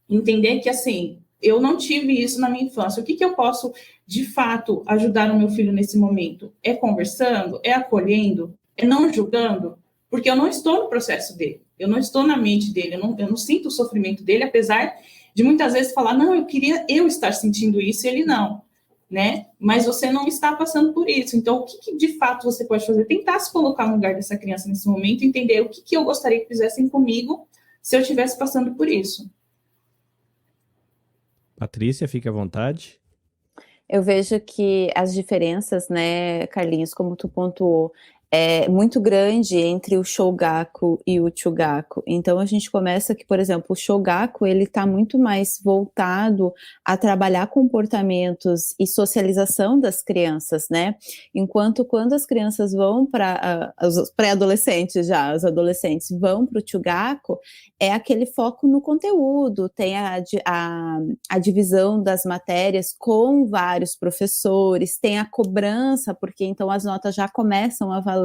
Entender que, assim, eu não tive isso na minha infância. O que eu posso, de fato, ajudar o meu filho nesse momento? É conversando? É acolhendo? É não julgando? Porque eu não estou no processo dele. Eu não estou na mente dele. Eu não sinto o sofrimento dele, apesar de muitas vezes falar, não, eu queria estar sentindo isso e ele não, né? Mas você não está passando por isso. Então, o que de fato você pode fazer? Tentar se colocar no lugar dessa criança nesse momento, entender o que eu gostaria que fizessem comigo se eu estivesse passando por isso. Patrícia, fique à vontade. Eu vejo que as diferenças, né, Carlinhos, como tu pontuou, é muito grande entre o Shogaku e o Chugaku. Então a gente começa que, por exemplo, o Shogaku, ele está muito mais voltado a trabalhar comportamentos e socialização das crianças, né? Enquanto quando as crianças vão para os pré-adolescentes já, os adolescentes vão para o Chugaku, é aquele foco no conteúdo, tem a divisão das matérias com vários professores, tem a cobrança, porque então as notas já começam a valer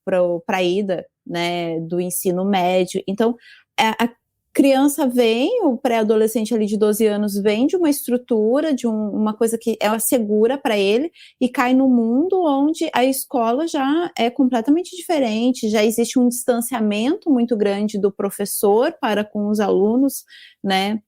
para a ida, né, do ensino médio. Então, a criança vem, o pré-adolescente ali de 12 anos vem de uma estrutura, de uma coisa que é segura para ele, e cai no mundo onde a escola já é completamente diferente, já existe um distanciamento muito grande do professor para com os alunos, né?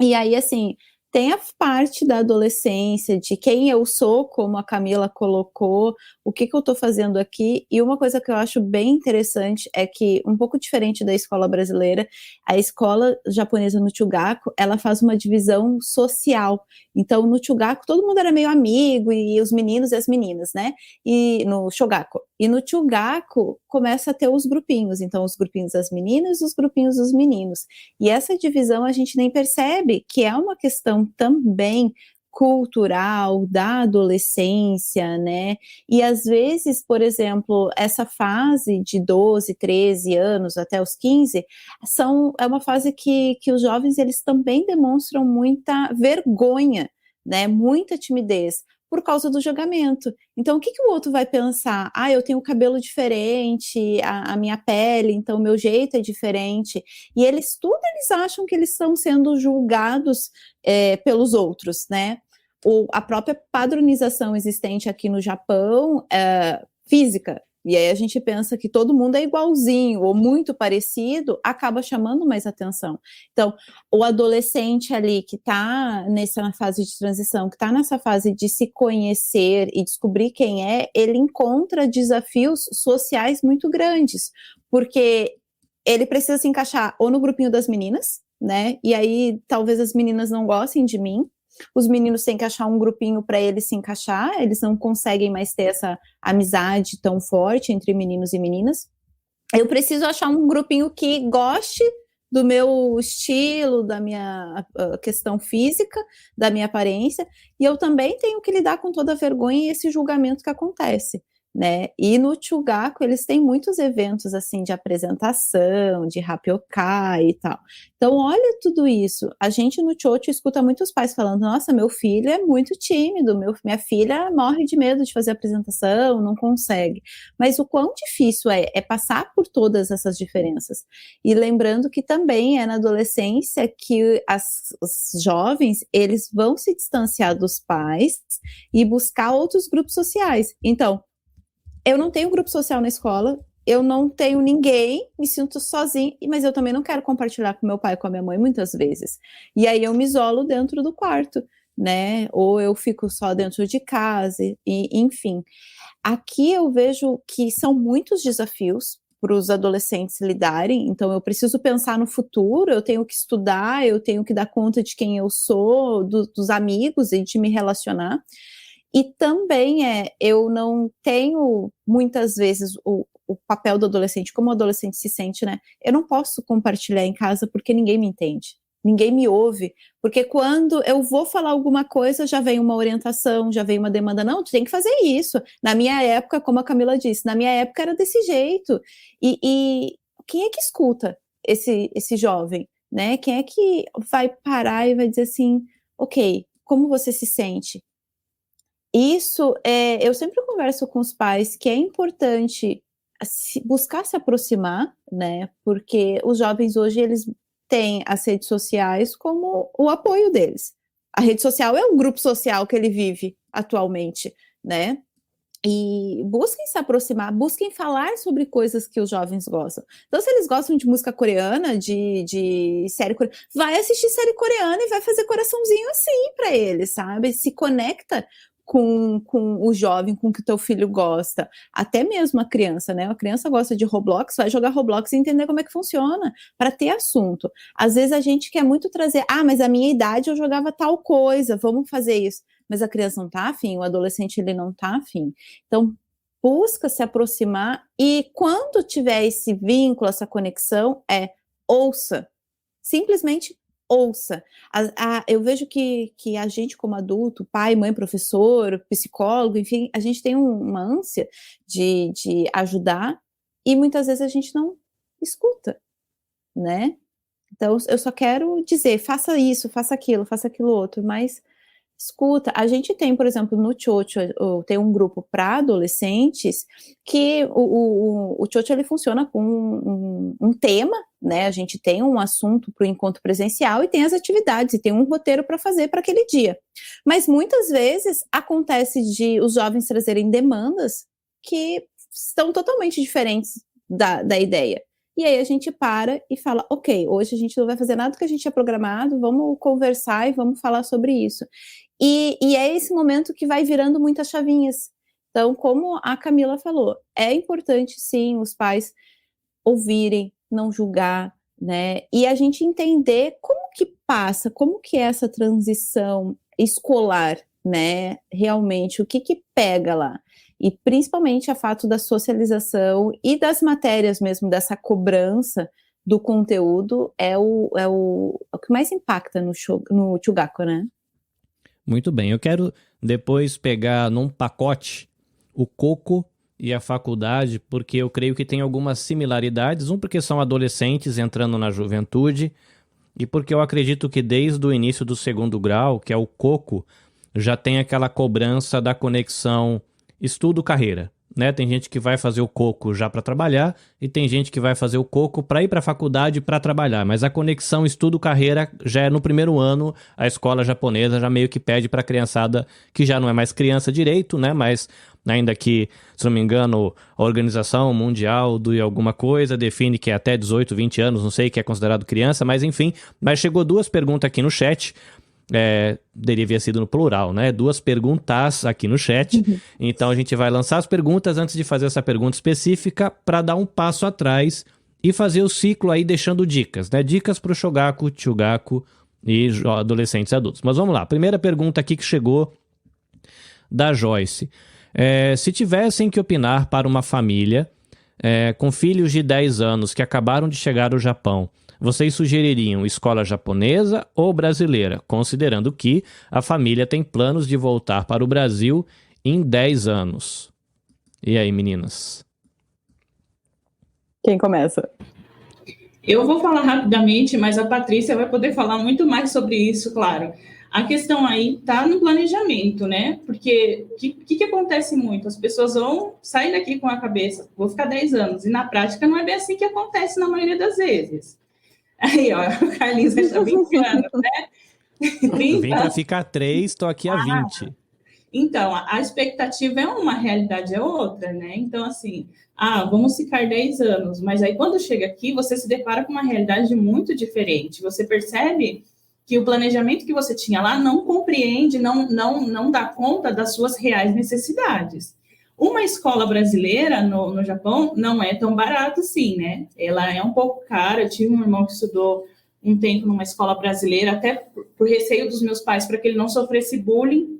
E aí, assim, tem a parte da adolescência, de quem eu sou, como a Camila colocou, o que eu estou fazendo aqui, e uma coisa que eu acho bem interessante é que, um pouco diferente da escola brasileira, a escola japonesa no Chugaku, ela faz uma divisão social. Então, no Chugaku, todo mundo era meio amigo, e os meninos e as meninas, né? E no Shogaku. E no Chugaku, começa a ter os grupinhos. Então, os grupinhos das meninas e os grupinhos dos meninos. E essa divisão a gente nem percebe que é uma questão também cultural da adolescência, né? E às vezes, por exemplo, essa fase de 12, 13 anos até os 15, é uma fase que os jovens eles também demonstram muita vergonha, né? Muita timidez, por causa do julgamento. Então, o que o outro vai pensar? Ah, eu tenho o cabelo diferente, a minha pele, então o meu jeito é diferente. E eles acham que eles estão sendo julgados pelos outros, né? A própria padronização existente aqui no Japão, física, E aí a gente pensa que todo mundo é igualzinho ou muito parecido, acaba chamando mais atenção. Então, o adolescente ali que está nessa fase de transição, que está nessa fase de se conhecer e descobrir quem é, ele encontra desafios sociais muito grandes, porque ele precisa se encaixar ou no grupinho das meninas, né? E aí talvez as meninas não gostem de mim. Os meninos têm que achar um grupinho para eles se encaixar, eles não conseguem mais ter essa amizade tão forte entre meninos e meninas. Eu preciso achar um grupinho que goste do meu estilo, da minha questão física, da minha aparência, e eu também tenho que lidar com toda a vergonha e esse julgamento que acontece, né? E no Tchugaku eles têm muitos eventos assim de apresentação, de rapioka e tal. Então olha tudo isso. A gente no Chocho escuta muitos pais falando: nossa, meu filho é muito tímido, minha filha morre de medo de fazer apresentação, não consegue. Mas o quão difícil é passar por todas essas diferenças. E lembrando que também é na adolescência que os jovens eles vão se distanciar dos pais e buscar outros grupos sociais. Então eu não tenho grupo social na escola, eu não tenho ninguém, me sinto sozinha, mas eu também não quero compartilhar com meu pai e com a minha mãe muitas vezes. E aí eu me isolo dentro do quarto, né? Ou eu fico só dentro de casa, e enfim. Aqui eu vejo que são muitos desafios para os adolescentes lidarem, então eu preciso pensar no futuro, eu tenho que estudar, eu tenho que dar conta de quem eu sou, dos amigos e de me relacionar. E também eu não tenho, muitas vezes, o papel do adolescente, como o adolescente se sente, né? Eu não posso compartilhar em casa porque ninguém me entende, ninguém me ouve, porque quando eu vou falar alguma coisa, já vem uma orientação, já vem uma demanda, não, tu tem que fazer isso. Na minha época, como a Camila disse, na minha época era desse jeito. E quem é que escuta esse jovem, né? Quem é que vai parar e vai dizer assim, ok, como você se sente? Isso, eu sempre converso com os pais que é importante buscar se aproximar, né? Porque os jovens hoje, eles têm as redes sociais como o apoio deles. A rede social é um grupo social que ele vive atualmente, né? E busquem se aproximar, busquem falar sobre coisas que os jovens gostam. Então, se eles gostam de música coreana, de série coreana, vai assistir série coreana e vai fazer coraçãozinho assim para eles, sabe? Se conecta com o jovem, com o que o teu filho gosta. Até mesmo a criança, né? A criança gosta de Roblox, vai jogar Roblox e entender como é que funciona, para ter assunto. Às vezes a gente quer muito trazer, mas a minha idade eu jogava tal coisa, vamos fazer isso. Mas a criança não tá afim, o adolescente ele não tá afim. Então, busca se aproximar e quando tiver esse vínculo, essa conexão, ouça. Simplesmente ouça. Eu vejo que a gente como adulto, pai, mãe, professor, psicólogo, enfim, a gente tem uma ânsia de ajudar e muitas vezes a gente não escuta, né? Então, eu só quero dizer, faça isso, faça aquilo outro, mas escuta. A gente tem, por exemplo, no Chocho, tem um grupo para adolescentes que o Chocho ele funciona com um tema, né? A gente tem um assunto para o encontro presencial e tem as atividades, e tem um roteiro para fazer para aquele dia. Mas muitas vezes acontece de os jovens trazerem demandas que estão totalmente diferentes da ideia. E aí a gente para e fala, ok, hoje a gente não vai fazer nada do que a gente tinha programado, vamos conversar e vamos falar sobre isso. E é esse momento que vai virando muitas chavinhas. Então, como a Camila falou, é importante sim os pais ouvirem, não julgar, né? E a gente entender como que passa, como que é essa transição escolar, né? Realmente, o que pega lá. E principalmente a fato da socialização e das matérias mesmo, dessa cobrança do conteúdo, é o que mais impacta no Tchugaku, né? Muito bem, eu quero depois pegar num pacote o Coco e a faculdade, porque eu creio que tem algumas similaridades, porque são adolescentes entrando na juventude, e porque eu acredito que desde o início do segundo grau, que é o Coco, já tem aquela cobrança da conexão estudo-carreira, né? Tem gente que vai fazer o coco já para trabalhar e tem gente que vai fazer o coco para ir para a faculdade para trabalhar. Mas a conexão estudo-carreira já é no primeiro ano. A escola japonesa já meio que pede para a criançada, que já não é mais criança direito, né? Mas ainda que, se não me engano, a Organização Mundial de alguma coisa define que é até 18, 20 anos, não sei, que é considerado criança, mas enfim. Mas chegou 2 perguntas aqui no chat. Devia sido no plural, né? 2 perguntas aqui no chat. Então a gente vai lançar as perguntas antes de fazer essa pergunta específica para dar um passo atrás e fazer o ciclo aí deixando dicas, né? Dicas para o Shogaku, Chugaku e adolescentes e adultos. Mas vamos lá. Primeira pergunta aqui que chegou da Joyce. Se tivessem que opinar para uma família com filhos de 10 anos que acabaram de chegar ao Japão, vocês sugeririam escola japonesa ou brasileira, considerando que a família tem planos de voltar para o Brasil em 10 anos? E aí, meninas? Quem começa? Eu vou falar rapidamente, mas a Patrícia vai poder falar muito mais sobre isso, claro. A questão aí está no planejamento, né? Porque o que acontece muito? As pessoas vão sair daqui com a cabeça, vou ficar 10 anos, e na prática não é bem assim que acontece na maioria das vezes. Aí, ó, o Carlinhos está brincando, né? Eu vim para ficar 3, estou aqui há 20. Então, a expectativa é uma, a realidade é outra, né? Então, assim, vamos ficar 10 anos, mas aí quando chega aqui, você se depara com uma realidade muito diferente. Você percebe que o planejamento que você tinha lá não compreende, não dá conta das suas reais necessidades. Uma escola brasileira no Japão não é tão barata assim, né? Ela é um pouco cara. Eu tive um irmão que estudou um tempo numa escola brasileira, até por receio dos meus pais, para que ele não sofresse bullying,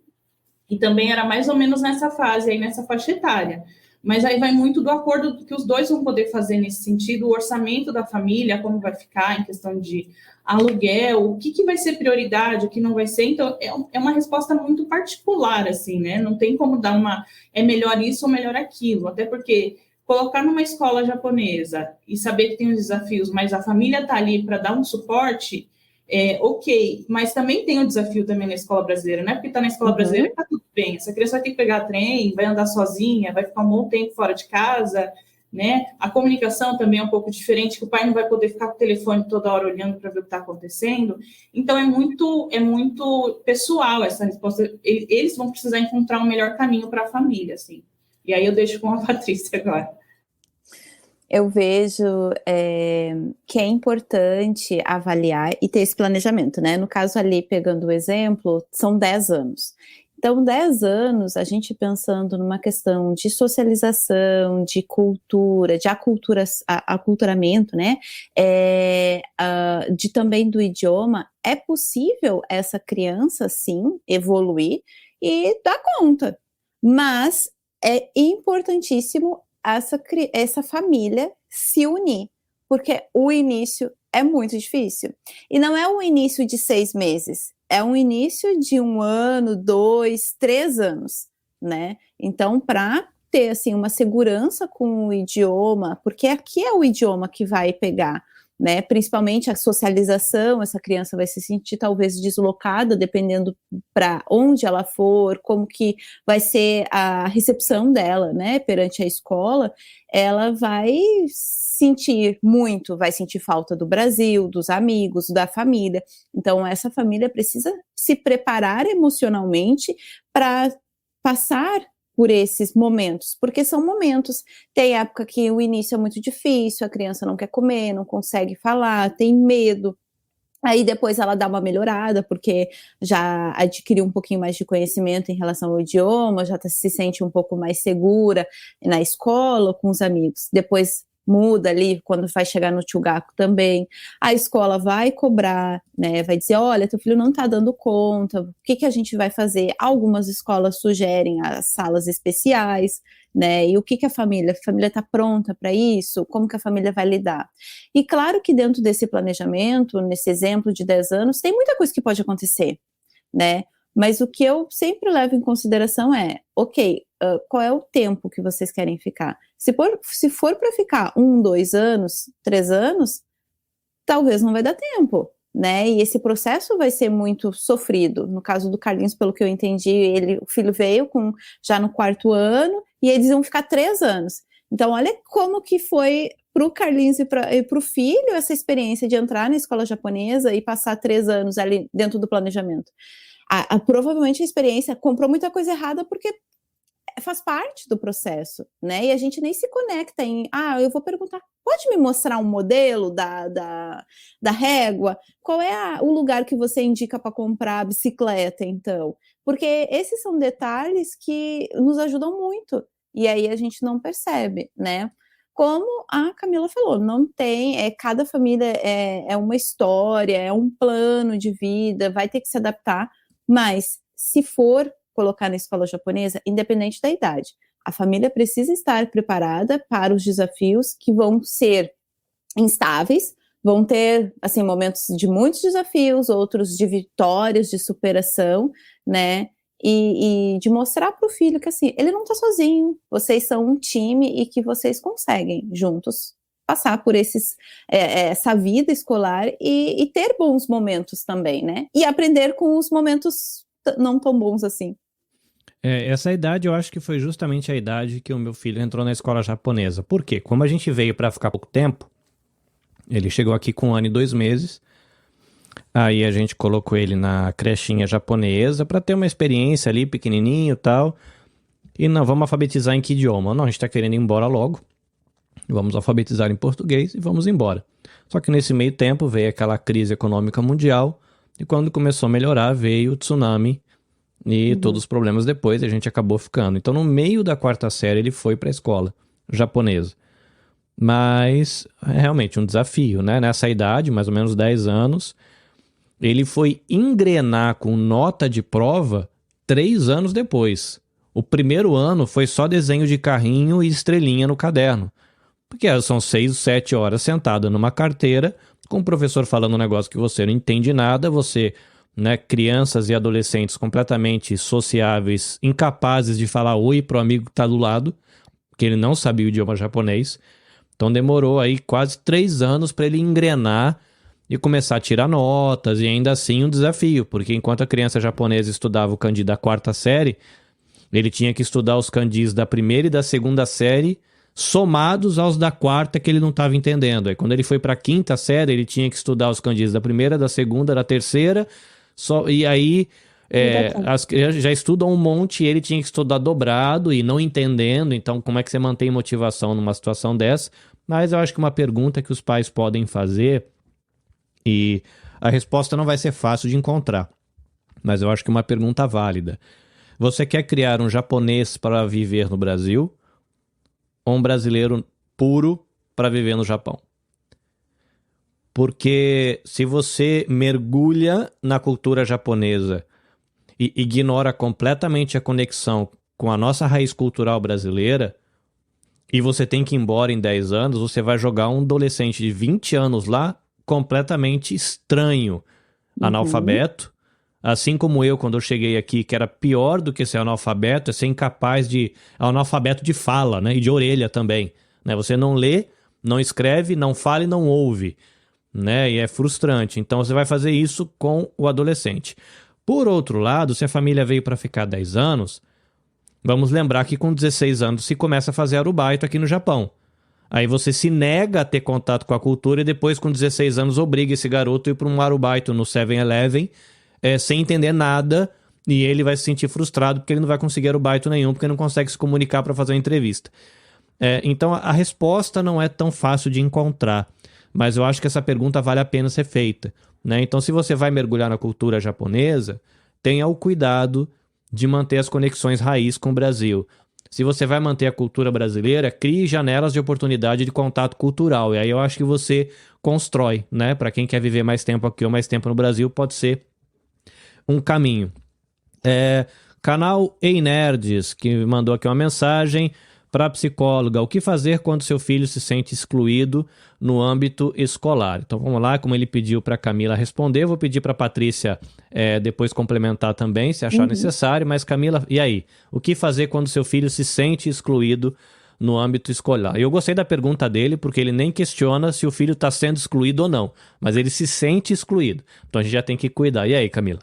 e também era mais ou menos nessa fase, aí nessa faixa etária. Mas aí vai muito do acordo que os dois vão poder fazer nesse sentido, o orçamento da família, como vai ficar em questão de aluguel, o que vai ser prioridade, o que não vai ser. Então, é uma resposta muito particular, assim, né? Não tem como dar é melhor isso ou melhor aquilo, até porque colocar numa escola japonesa e saber que tem os desafios, mas a família está ali para dar um suporte, ok, mas também tem o desafio também na escola brasileira, não é porque está na escola brasileira que está tudo bem. Essa criança vai ter que pegar trem, vai andar sozinha, vai ficar um bom tempo fora de casa, né? A comunicação também é um pouco diferente, que o pai não vai poder ficar com o telefone toda hora olhando para ver o que está acontecendo. Então, é muito pessoal essa resposta. Eles vão precisar encontrar um melhor caminho para a família, assim. E aí eu deixo com a Patrícia agora. Eu vejo que é importante avaliar e ter esse planejamento, né? No caso ali, pegando o exemplo, são 10 anos. Então, 10 anos, a gente pensando numa questão de socialização, de cultura, de aculturamento, né? De também do idioma, é possível essa criança, sim, evoluir e dar conta. Mas é importantíssimo essa família se unir, porque o início é muito difícil. E não é um início de 6 meses, é um início de 1 ano, 2, 3 anos, né? Então, para ter, assim, uma segurança com o idioma, porque aqui é o idioma que vai pegar, né? Principalmente a socialização, essa criança vai se sentir talvez deslocada, dependendo para onde ela for, como que vai ser a recepção dela, né, perante a escola. Ela vai sentir falta do Brasil, dos amigos, da família. Então, essa família precisa se preparar emocionalmente para passar por esses momentos, porque são momentos. Tem época que o início é muito difícil, a criança não quer comer, não consegue falar, tem medo. Aí depois ela dá uma melhorada, porque já adquiriu um pouquinho mais de conhecimento em relação ao idioma, já se sente um pouco mais segura na escola, com os amigos. Depois muda ali, quando vai chegar no Chugaku também, a escola vai cobrar, né, vai dizer, olha, teu filho não está dando conta, o que a gente vai fazer? Algumas escolas sugerem as salas especiais, né, e o que a família está pronta para isso? Como que a família vai lidar? E claro que dentro desse planejamento, nesse exemplo de 10 anos, tem muita coisa que pode acontecer, né, mas o que eu sempre levo em consideração é, ok, qual é o tempo que vocês querem ficar? Se for para ficar 1, 2 anos, 3 anos, talvez não vai dar tempo, né? E esse processo vai ser muito sofrido. No caso do Carlinhos, pelo que eu entendi, o filho veio já no 4º ano e eles iam ficar 3 anos. Então, olha como que foi para o Carlinhos e para o filho essa experiência de entrar na escola japonesa e passar 3 anos ali dentro do planejamento. Provavelmente a experiência comprou muita coisa errada porque faz parte do processo, né? E a gente nem se conecta em, eu vou perguntar, pode me mostrar um modelo da régua? Qual é o lugar que você indica para comprar a bicicleta, então? Porque esses são detalhes que nos ajudam muito, e aí a gente não percebe, né? Como a Camila falou, não tem, cada família é uma história, é um plano de vida, vai ter que se adaptar, mas se for colocar na escola japonesa, independente da idade, a família precisa estar preparada para os desafios que vão ser instáveis, vão ter, assim, momentos de muitos desafios, outros de vitórias, de superação, né, e de mostrar para o filho que, assim, ele não está sozinho, vocês são um time e que vocês conseguem, juntos, passar por essa vida escolar e ter bons momentos também, né, e aprender com os momentos não tão bons assim. Essa idade eu acho que foi justamente a idade que o meu filho entrou na escola japonesa. Por quê? Como a gente veio para ficar pouco tempo, ele chegou aqui com 1 ano e 2 meses, aí a gente colocou ele na crechinha japonesa para ter uma experiência ali, pequenininho e tal, e não, vamos alfabetizar em que idioma? Não, a gente tá querendo ir embora logo, vamos alfabetizar em português e vamos embora. Só que nesse meio tempo veio aquela crise econômica mundial, e quando começou a melhorar veio o tsunami, e todos os problemas depois, a gente acabou ficando. Então, no meio da 4ª série, ele foi para a escola japonesa. Mas, é realmente um desafio, né? Nessa idade, mais ou menos 10 anos, ele foi engrenar com nota de prova 3 anos depois. O primeiro ano foi só desenho de carrinho e estrelinha no caderno. Porque são 6, 7 horas sentado numa carteira, com o professor falando um negócio que você não entende nada, você... né, crianças e adolescentes completamente sociáveis, incapazes de falar oi pro amigo que tá do lado, porque ele não sabia o idioma japonês. Então demorou aí quase 3 anos para ele engrenar e começar a tirar notas, e ainda assim um desafio, porque enquanto a criança japonesa estudava o kanji da 4ª série, ele tinha que estudar os kanjis da 1ª e da 2ª série somados aos da 4ª que ele não estava entendendo. Aí quando ele foi para a 5ª série, ele tinha que estudar os kanjis da 1ª, da 2ª, da 3ª, e aí as crianças já estudam um monte e ele tinha que estudar dobrado e não entendendo. Então, como é que você mantém motivação numa situação dessa? Mas eu acho que uma pergunta que os pais podem fazer, e a resposta não vai ser fácil de encontrar, mas eu acho que uma pergunta válida. Você quer criar um japonês para viver no Brasil ou um brasileiro puro para viver no Japão? Porque se você mergulha na cultura japonesa e ignora completamente a conexão com a nossa raiz cultural brasileira, e você tem que ir embora em 10 anos, você vai jogar um adolescente de 20 anos lá completamente estranho, analfabeto, assim como eu quando eu cheguei aqui, que era pior do que ser analfabeto, é ser incapaz de... analfabeto de fala, né? E de orelha também, né? Você não lê, não escreve, não fala e não ouve, né? E é frustrante. Então você vai fazer isso com o adolescente. Por outro lado, se a família veio para ficar 10 anos, vamos lembrar que com 16 anos se começa a fazer arubaito aqui no Japão. Aí você se nega a ter contato com a cultura e depois com 16 anos obriga esse garoto a ir para um arubaito no 7-Eleven sem entender nada, e ele vai se sentir frustrado porque ele não vai conseguir arubaito nenhum, porque não consegue se comunicar para fazer uma entrevista. Então a resposta não é tão fácil de encontrar, mas eu acho que essa pergunta vale a pena ser feita, né? Então se você vai mergulhar na cultura japonesa, tenha o cuidado de manter as conexões raiz com o Brasil. Se você vai manter a cultura brasileira, crie janelas de oportunidade de contato cultural. E aí eu acho que você constrói, né? Para quem quer viver mais tempo aqui ou mais tempo no Brasil, pode ser um caminho. Canal Ei Nerds, que mandou aqui uma mensagem para a psicóloga. O que fazer quando seu filho se sente excluído no âmbito escolar? Então vamos lá, como ele pediu para a Camila responder, eu vou pedir para a Patrícia depois complementar também, se achar necessário. Mas Camila, e aí? O que fazer quando seu filho se sente excluído no âmbito escolar? Eu gostei da pergunta dele, porque ele nem questiona se o filho está sendo excluído ou não, mas ele se sente excluído. Então a gente já tem que cuidar. E aí, Camila?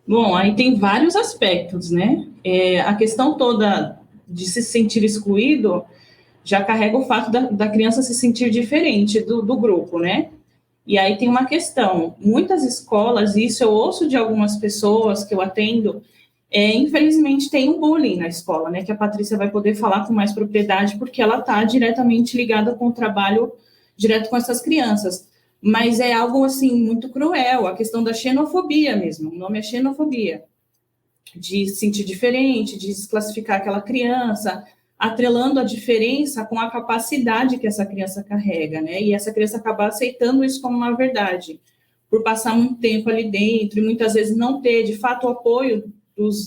Bom, aí tem vários aspectos, né? A questão toda de se sentir excluído, já carrega o fato da criança se sentir diferente do grupo, né? E aí tem uma questão, muitas escolas, e isso eu ouço de algumas pessoas que eu atendo, infelizmente tem um bullying na escola, né, que a Patrícia vai poder falar com mais propriedade, porque ela está diretamente ligada com o trabalho direto com essas crianças, mas é algo, assim, muito cruel, a questão da xenofobia mesmo, o nome é xenofobia, de se sentir diferente, de desclassificar aquela criança, atrelando a diferença com a capacidade que essa criança carrega, né? E essa criança acabar aceitando isso como uma verdade, por passar muito tempo ali dentro e muitas vezes não ter, de fato, o apoio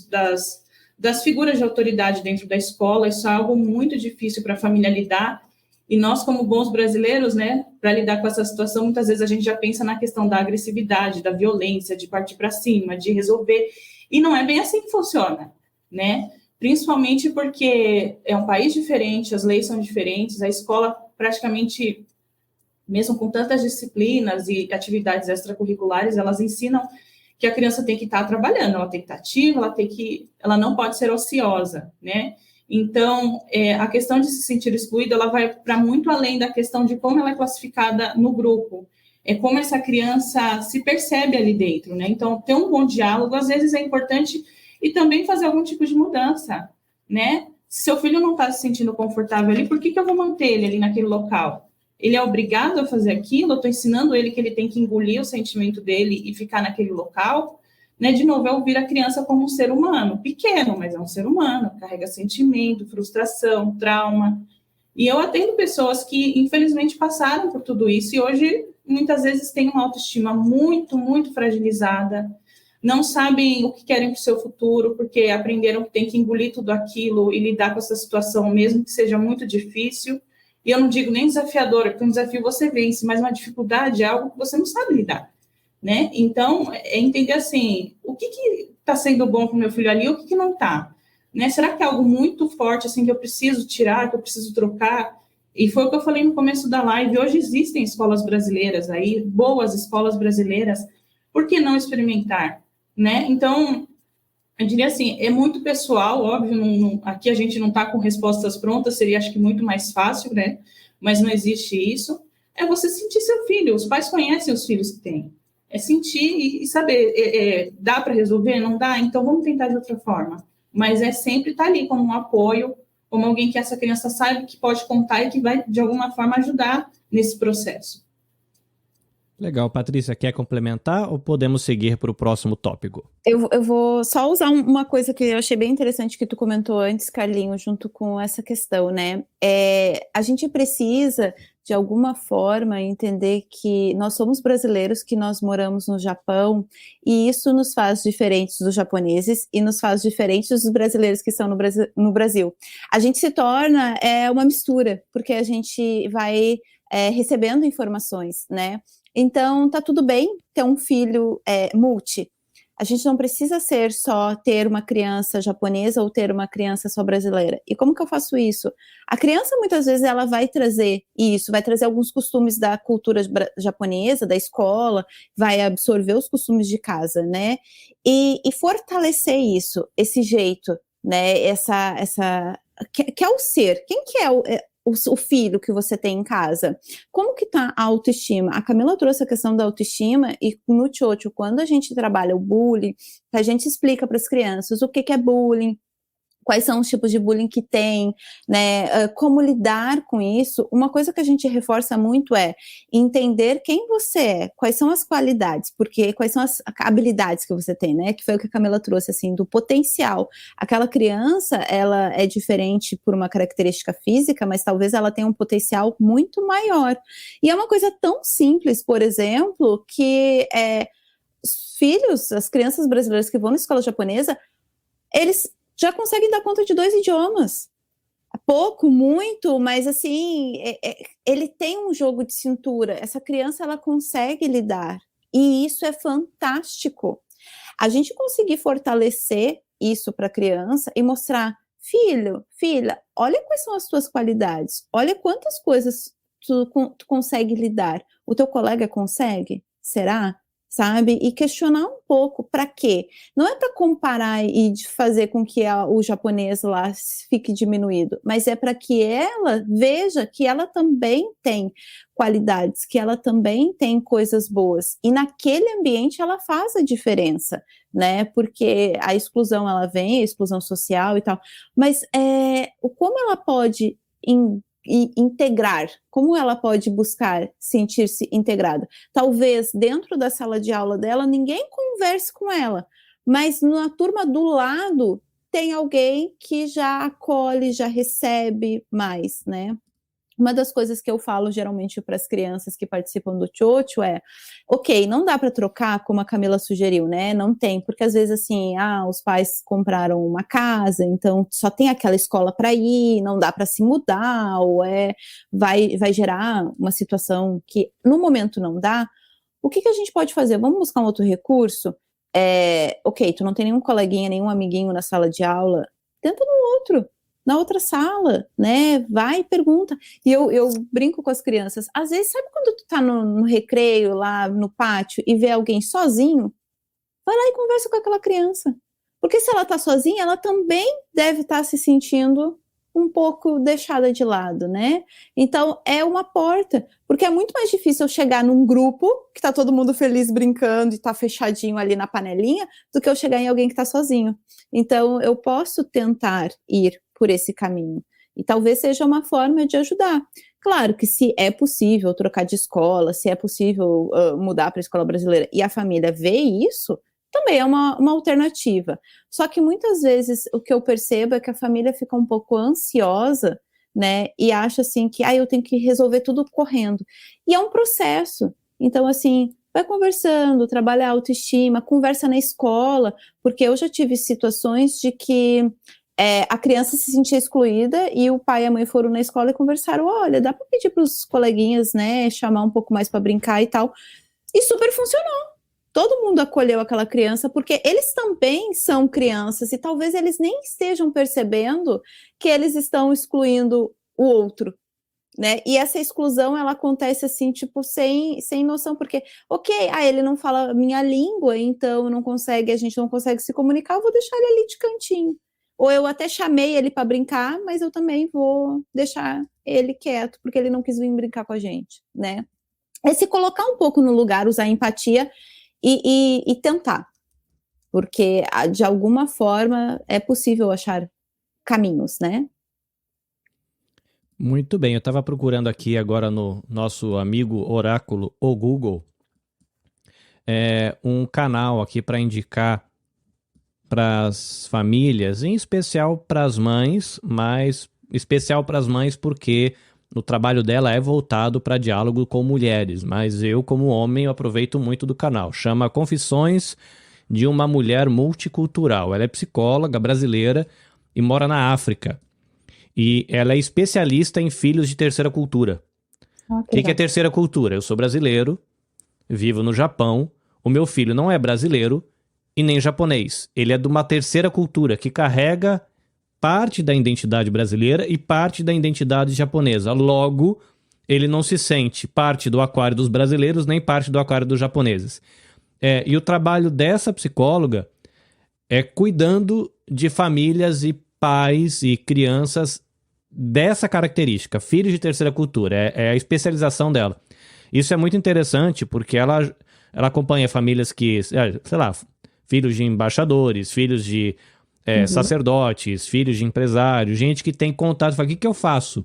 das figuras de autoridade dentro da escola. Isso é algo muito difícil para a família lidar. E nós, como bons brasileiros, né, para lidar com essa situação, muitas vezes a gente já pensa na questão da agressividade, da violência, de partir para cima, de resolver. E não é bem assim que funciona, né? Principalmente porque é um país diferente, as leis são diferentes, a escola praticamente, mesmo com tantas disciplinas e atividades extracurriculares, elas ensinam que a criança tem que estar trabalhando, ela tem que estar ativa, ela não pode ser ociosa, né? Então, a questão de se sentir excluída, ela vai para muito além da questão de como ela é classificada no grupo, é como essa criança se percebe ali dentro, né? Então, ter um bom diálogo, às vezes, é importante, e também fazer algum tipo de mudança, né? Se seu filho não está se sentindo confortável ali, por que eu vou manter ele ali naquele local? Ele é obrigado a fazer aquilo? Eu estou ensinando ele que ele tem que engolir o sentimento dele e ficar naquele local? Né? De novo, é ouvir a criança como um ser humano, pequeno, mas é um ser humano, carrega sentimento, frustração, trauma. E eu atendo pessoas que, infelizmente, passaram por tudo isso e hoje, muitas vezes, têm uma autoestima muito, muito fragilizada, não sabem o que querem para o seu futuro, porque aprenderam que tem que engolir tudo aquilo e lidar com essa situação, mesmo que seja muito difícil. E eu não digo nem desafiadora, porque um desafio você vence, mas uma dificuldade é algo que você não sabe lidar, né? Então, é entender assim, o que está sendo bom para o meu filho ali, o que não está, né? Será que é algo muito forte, assim, que eu preciso tirar, que eu preciso trocar? E foi o que eu falei no começo da live, hoje existem escolas brasileiras aí, boas escolas brasileiras, por que não experimentar, né? Então, eu diria assim, é muito pessoal, óbvio, aqui a gente não está com respostas prontas, seria acho que muito mais fácil, né? Mas não existe isso. É você sentir seu filho, os pais conhecem os filhos que têm. É sentir e saber, dá para resolver? Não dá? Então vamos tentar de outra forma. Mas é sempre estar ali como um apoio, como alguém que essa criança sabe que pode contar e que vai, de alguma forma, ajudar nesse processo. Legal, Patrícia, quer complementar ou podemos seguir para o próximo tópico? Eu vou só usar uma coisa que eu achei bem interessante que tu comentou antes, Carlinho, junto com essa questão, né? A gente precisa, de alguma forma, entender que nós somos brasileiros, que nós moramos no Japão, e isso nos faz diferentes dos japoneses e nos faz diferentes dos brasileiros que estão no Brasil. A gente se torna uma mistura, porque a gente vai recebendo informações, né? Então, tá tudo bem ter um filho multi. A gente não precisa ter uma criança japonesa ou ter uma criança só brasileira. E como que eu faço isso? A criança, muitas vezes, ela vai trazer isso, vai trazer alguns costumes da cultura japonesa, da escola, vai absorver os costumes de casa, né? E fortalecer isso, esse jeito, né? Que é o ser. Quem que é o filho que você tem em casa? Como que tá a autoestima? A Camila trouxe a questão da autoestima e no Chocho, quando a gente trabalha o bullying, a gente explica para as crianças o que é bullying, quais são os tipos de bullying que tem, né, como lidar com isso. Uma coisa que a gente reforça muito é entender quem você é, quais são as qualidades, porque quais são as habilidades que você tem, né, que foi o que a Camila trouxe, assim, do potencial. Aquela criança, ela é diferente por uma característica física, mas talvez ela tenha um potencial muito maior. E é uma coisa tão simples, por exemplo, que os filhos, as crianças brasileiras que vão na escola japonesa, eles já conseguem dar conta de 2 idiomas. Pouco, muito, mas assim, ele tem um jogo de cintura. Essa criança, ela consegue lidar. E isso é fantástico. A gente conseguir fortalecer isso para a criança e mostrar, filho, filha, olha quais são as tuas qualidades. Olha quantas coisas tu consegue lidar. O teu colega consegue? Será? sabe? E questionar um pouco, para quê? Não é para comparar e de fazer com que o japonês lá fique diminuído, mas é para que ela veja que ela também tem qualidades, que ela também tem coisas boas, e naquele ambiente ela faz a diferença, né? Porque a exclusão, ela vem, a exclusão social e tal, mas como ela pode integrar, como ela pode buscar sentir-se integrada? Talvez dentro da sala de aula dela ninguém converse com ela, mas na turma do lado tem alguém que já acolhe, já recebe mais, né? Uma das coisas que eu falo geralmente para as crianças que participam do Chocho é, ok, não dá para trocar como a Camila sugeriu, né? Não tem, porque às vezes assim, os pais compraram uma casa, então só tem aquela escola para ir, não dá para se mudar, ou vai gerar uma situação que no momento não dá. O que a gente pode fazer? Vamos buscar um outro recurso? Ok, tu não tem nenhum coleguinha, nenhum amiguinho na sala de aula, tenta no outro. Na outra sala, né, vai e pergunta, e eu brinco com as crianças, às vezes, sabe quando tu tá no recreio, lá no pátio, e vê alguém sozinho, vai lá e conversa com aquela criança, porque se ela tá sozinha, ela também deve estar se sentindo um pouco deixada de lado, né, então é uma porta, porque é muito mais difícil eu chegar num grupo, que tá todo mundo feliz brincando, e tá fechadinho ali na panelinha, do que eu chegar em alguém que tá sozinho, então eu posso tentar ir por esse caminho, e talvez seja uma forma de ajudar. Claro que se é possível trocar de escola, se é possível mudar para a escola brasileira, e a família vê isso, também é uma alternativa. Só que muitas vezes o que eu percebo é que a família fica um pouco ansiosa, né, e acha assim que, eu tenho que resolver tudo correndo. E é um processo. Então, assim, vai conversando, trabalha a autoestima, conversa na escola, porque eu já tive situações de que a criança se sentia excluída e o pai e a mãe foram na escola e conversaram, olha, dá para pedir para os coleguinhas, né, chamar um pouco mais para brincar e tal, e super funcionou, todo mundo acolheu aquela criança, porque eles também são crianças e talvez eles nem estejam percebendo que eles estão excluindo o outro, né, e essa exclusão, ela acontece assim, tipo, sem noção, porque, ok, ele não fala a minha língua, então a gente não consegue se comunicar, eu vou deixar ele ali de cantinho. Ou eu até chamei ele para brincar, mas eu também vou deixar ele quieto, porque ele não quis vir brincar com a gente, né? É se colocar um pouco no lugar, usar empatia e tentar. Porque, de alguma forma, é possível achar caminhos, né? Muito bem, eu estava procurando aqui agora no nosso amigo oráculo, o Google, um canal aqui para indicar para as famílias, em especial para as mães, mas especial para as mães porque o trabalho dela é voltado para diálogo com mulheres, mas eu, como homem, eu aproveito muito do canal. Chama Confissões de uma Mulher Multicultural. Ela é psicóloga brasileira e mora na África. E ela é especialista em filhos de terceira cultura. O que é terceira cultura? Eu sou brasileiro, vivo no Japão, o meu filho não é brasileiro, e nem japonês. Ele é de uma terceira cultura que carrega parte da identidade brasileira e parte da identidade japonesa. Logo, ele não se sente parte do aquário dos brasileiros nem parte do aquário dos japoneses. E o trabalho dessa psicóloga é cuidando de famílias e pais e crianças dessa característica, filhos de terceira cultura. É a especialização dela. Isso é muito interessante porque ela acompanha famílias que, sei lá, filhos de embaixadores, filhos de sacerdotes, filhos de empresários, gente que tem contato, fala, o que eu faço?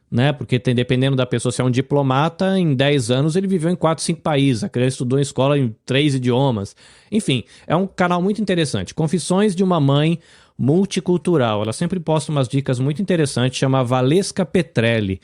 Né? Porque dependendo da pessoa, se é um diplomata, em 10 anos ele viveu em 4, 5 países, a criança estudou em escola em 3 idiomas. Enfim, é um canal muito interessante. Confissões de uma Mãe Multicultural. Ela sempre posta umas dicas muito interessantes, chama Valesca Petrelli,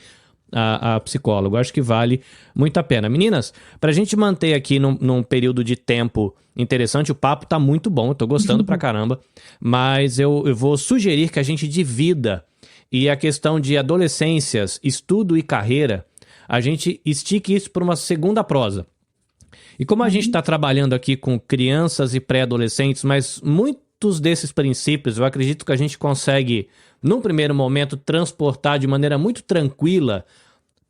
a psicóloga. Acho que vale muito a pena. Meninas, pra gente manter aqui num período de tempo interessante, o papo tá muito bom, eu tô gostando pra caramba, mas eu vou sugerir que a gente divida, e a questão de adolescências, estudo e carreira, a gente estique isso para uma segunda prosa. E como a gente está trabalhando aqui com crianças e pré-adolescentes, mas muitos desses princípios eu acredito que a gente consegue, num primeiro momento, transportar de maneira muito tranquila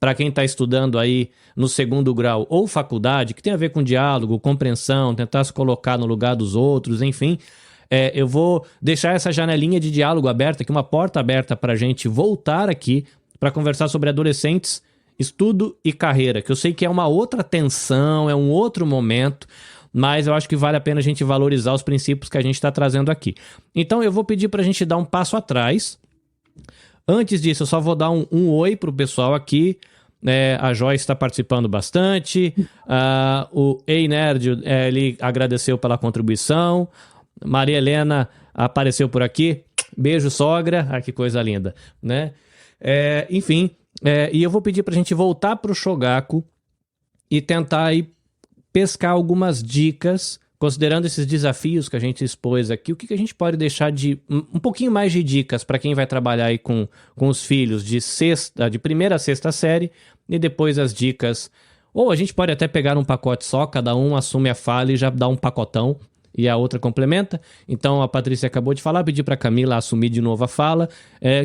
para quem está estudando aí no segundo grau ou faculdade, que tem a ver com diálogo, compreensão, tentar se colocar no lugar dos outros, enfim. Eu vou deixar essa janelinha de diálogo aberta aqui, uma porta aberta para a gente voltar aqui para conversar sobre adolescentes, estudo e carreira, que eu sei que é uma outra tensão, é um outro momento, mas eu acho que vale a pena a gente valorizar os princípios que a gente está trazendo aqui. Então eu vou pedir para a gente dar um passo atrás. Antes disso, eu só vou dar um oi para o pessoal aqui. A Joyce está participando bastante. O Ei Nerd, ele agradeceu pela contribuição. Maria Helena apareceu por aqui. Beijo, sogra. Que coisa linda, né? Enfim, e eu vou pedir para a gente voltar para o Shogaku e tentar aí pescar algumas dicas, considerando esses desafios que a gente expôs aqui, o que a gente pode deixar de um pouquinho mais de dicas para quem vai trabalhar aí com os filhos de primeira a sexta série, e depois as dicas, ou a gente pode até pegar um pacote só, cada um assume a fala e já dá um pacotão, e a outra complementa. Então a Patrícia acabou de falar, pedir para Camila assumir de novo a fala.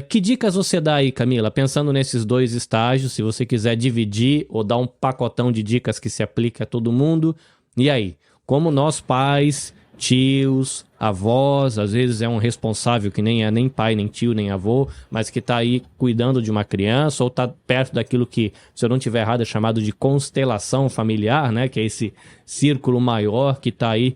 Que dicas você dá aí, Camila? Pensando nesses 2 estágios, se você quiser dividir ou dar um pacotão de dicas que se aplique a todo mundo. E aí? Como nós pais, tios, avós, às vezes é um responsável que nem é nem pai, nem tio, nem avô, mas que está aí cuidando de uma criança ou está perto daquilo que, se eu não estiver errado, é chamado de constelação familiar, né? Que é esse círculo maior que está aí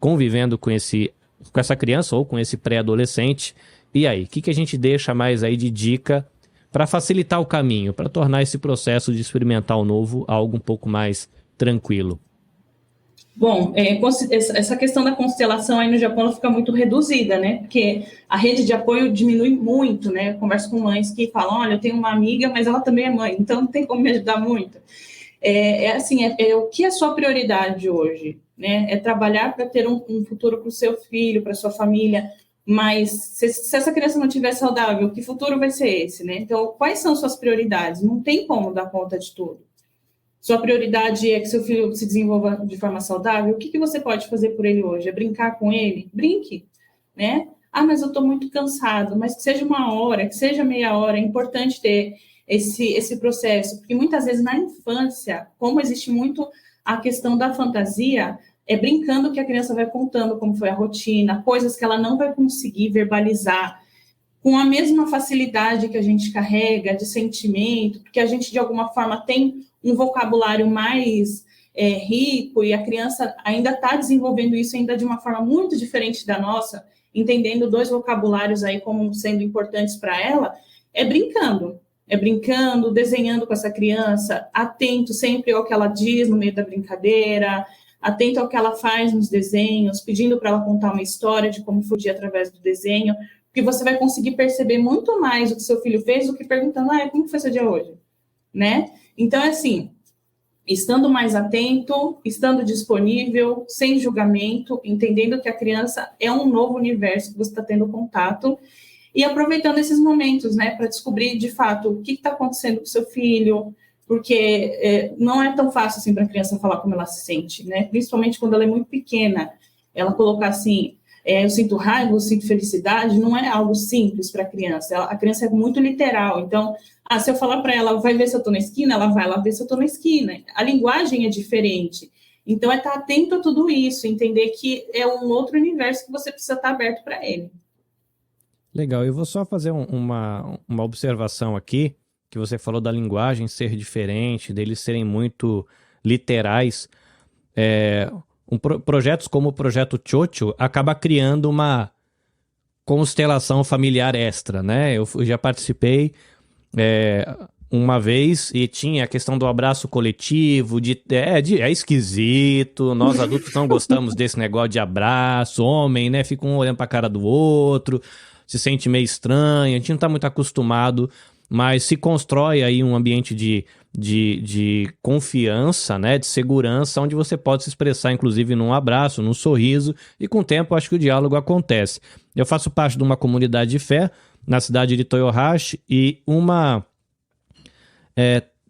convivendo com essa criança ou com esse pré-adolescente. E aí, o que a gente deixa mais aí de dica para facilitar o caminho, para tornar esse processo de experimentar o novo algo um pouco mais tranquilo? Bom, essa questão da constelação aí no Japão ela fica muito reduzida, né? Porque a rede de apoio diminui muito, né? Eu converso com mães que falam, olha, eu tenho uma amiga, mas ela também é mãe, então não tem como me ajudar muito. O que é a sua prioridade hoje? Né? É trabalhar para ter um futuro para o seu filho, para a sua família, mas se essa criança não estiver saudável, que futuro vai ser esse? Né? Então, quais são suas prioridades? Não tem como dar conta de tudo. Sua prioridade é que seu filho se desenvolva de forma saudável? O que você pode fazer por ele hoje? É brincar com ele? Brinque, né? Mas eu estou muito cansado, mas que seja 1 hora, que seja meia hora, é importante ter esse processo, porque muitas vezes na infância, como existe muito a questão da fantasia, é brincando que a criança vai contando como foi a rotina, coisas que ela não vai conseguir verbalizar com a mesma facilidade que a gente carrega de sentimento, porque a gente de alguma forma tem um vocabulário mais rico e a criança ainda está desenvolvendo isso ainda de uma forma muito diferente da nossa, entendendo 2 vocabulários aí como sendo importantes para ela, brincando, desenhando com essa criança, atento sempre ao que ela diz no meio da brincadeira, atento ao que ela faz nos desenhos, pedindo para ela contar uma história de como foi o dia através do desenho, porque você vai conseguir perceber muito mais o que seu filho fez do que perguntando, como foi seu dia hoje? Né? Então, assim, estando mais atento, estando disponível, sem julgamento, entendendo que a criança é um novo universo que você está tendo contato, e aproveitando esses momentos, né, para descobrir, de fato, o que está acontecendo com o seu filho, porque não é tão fácil, assim, para a criança falar como ela se sente, né, principalmente quando ela é muito pequena. Ela colocar assim, eu sinto raiva, eu sinto felicidade, não é algo simples para a criança. A criança é muito literal, então, se eu falar para ela, vai ver se eu estou na esquina, ela vai lá ver se eu estou na esquina. A linguagem é diferente. Então, estar atento a tudo isso, entender que é um outro universo que você precisa estar aberto para ele. Legal, eu vou só fazer uma observação aqui, que você falou da linguagem ser diferente, deles serem muito literais. Projetos como o Projeto Chocho acaba criando uma constelação familiar extra, né? Eu já participei uma vez e tinha a questão do abraço coletivo, é esquisito, nós adultos não gostamos desse negócio de abraço, homem, né? Fica um olhando pra cara do outro, se sente meio estranho, a gente não tá muito acostumado, mas se constrói aí um ambiente de confiança, né, de segurança, onde você pode se expressar, inclusive, num abraço, num sorriso, e com o tempo acho que o diálogo acontece. Eu faço parte de uma comunidade de fé na cidade de Toyohashi, e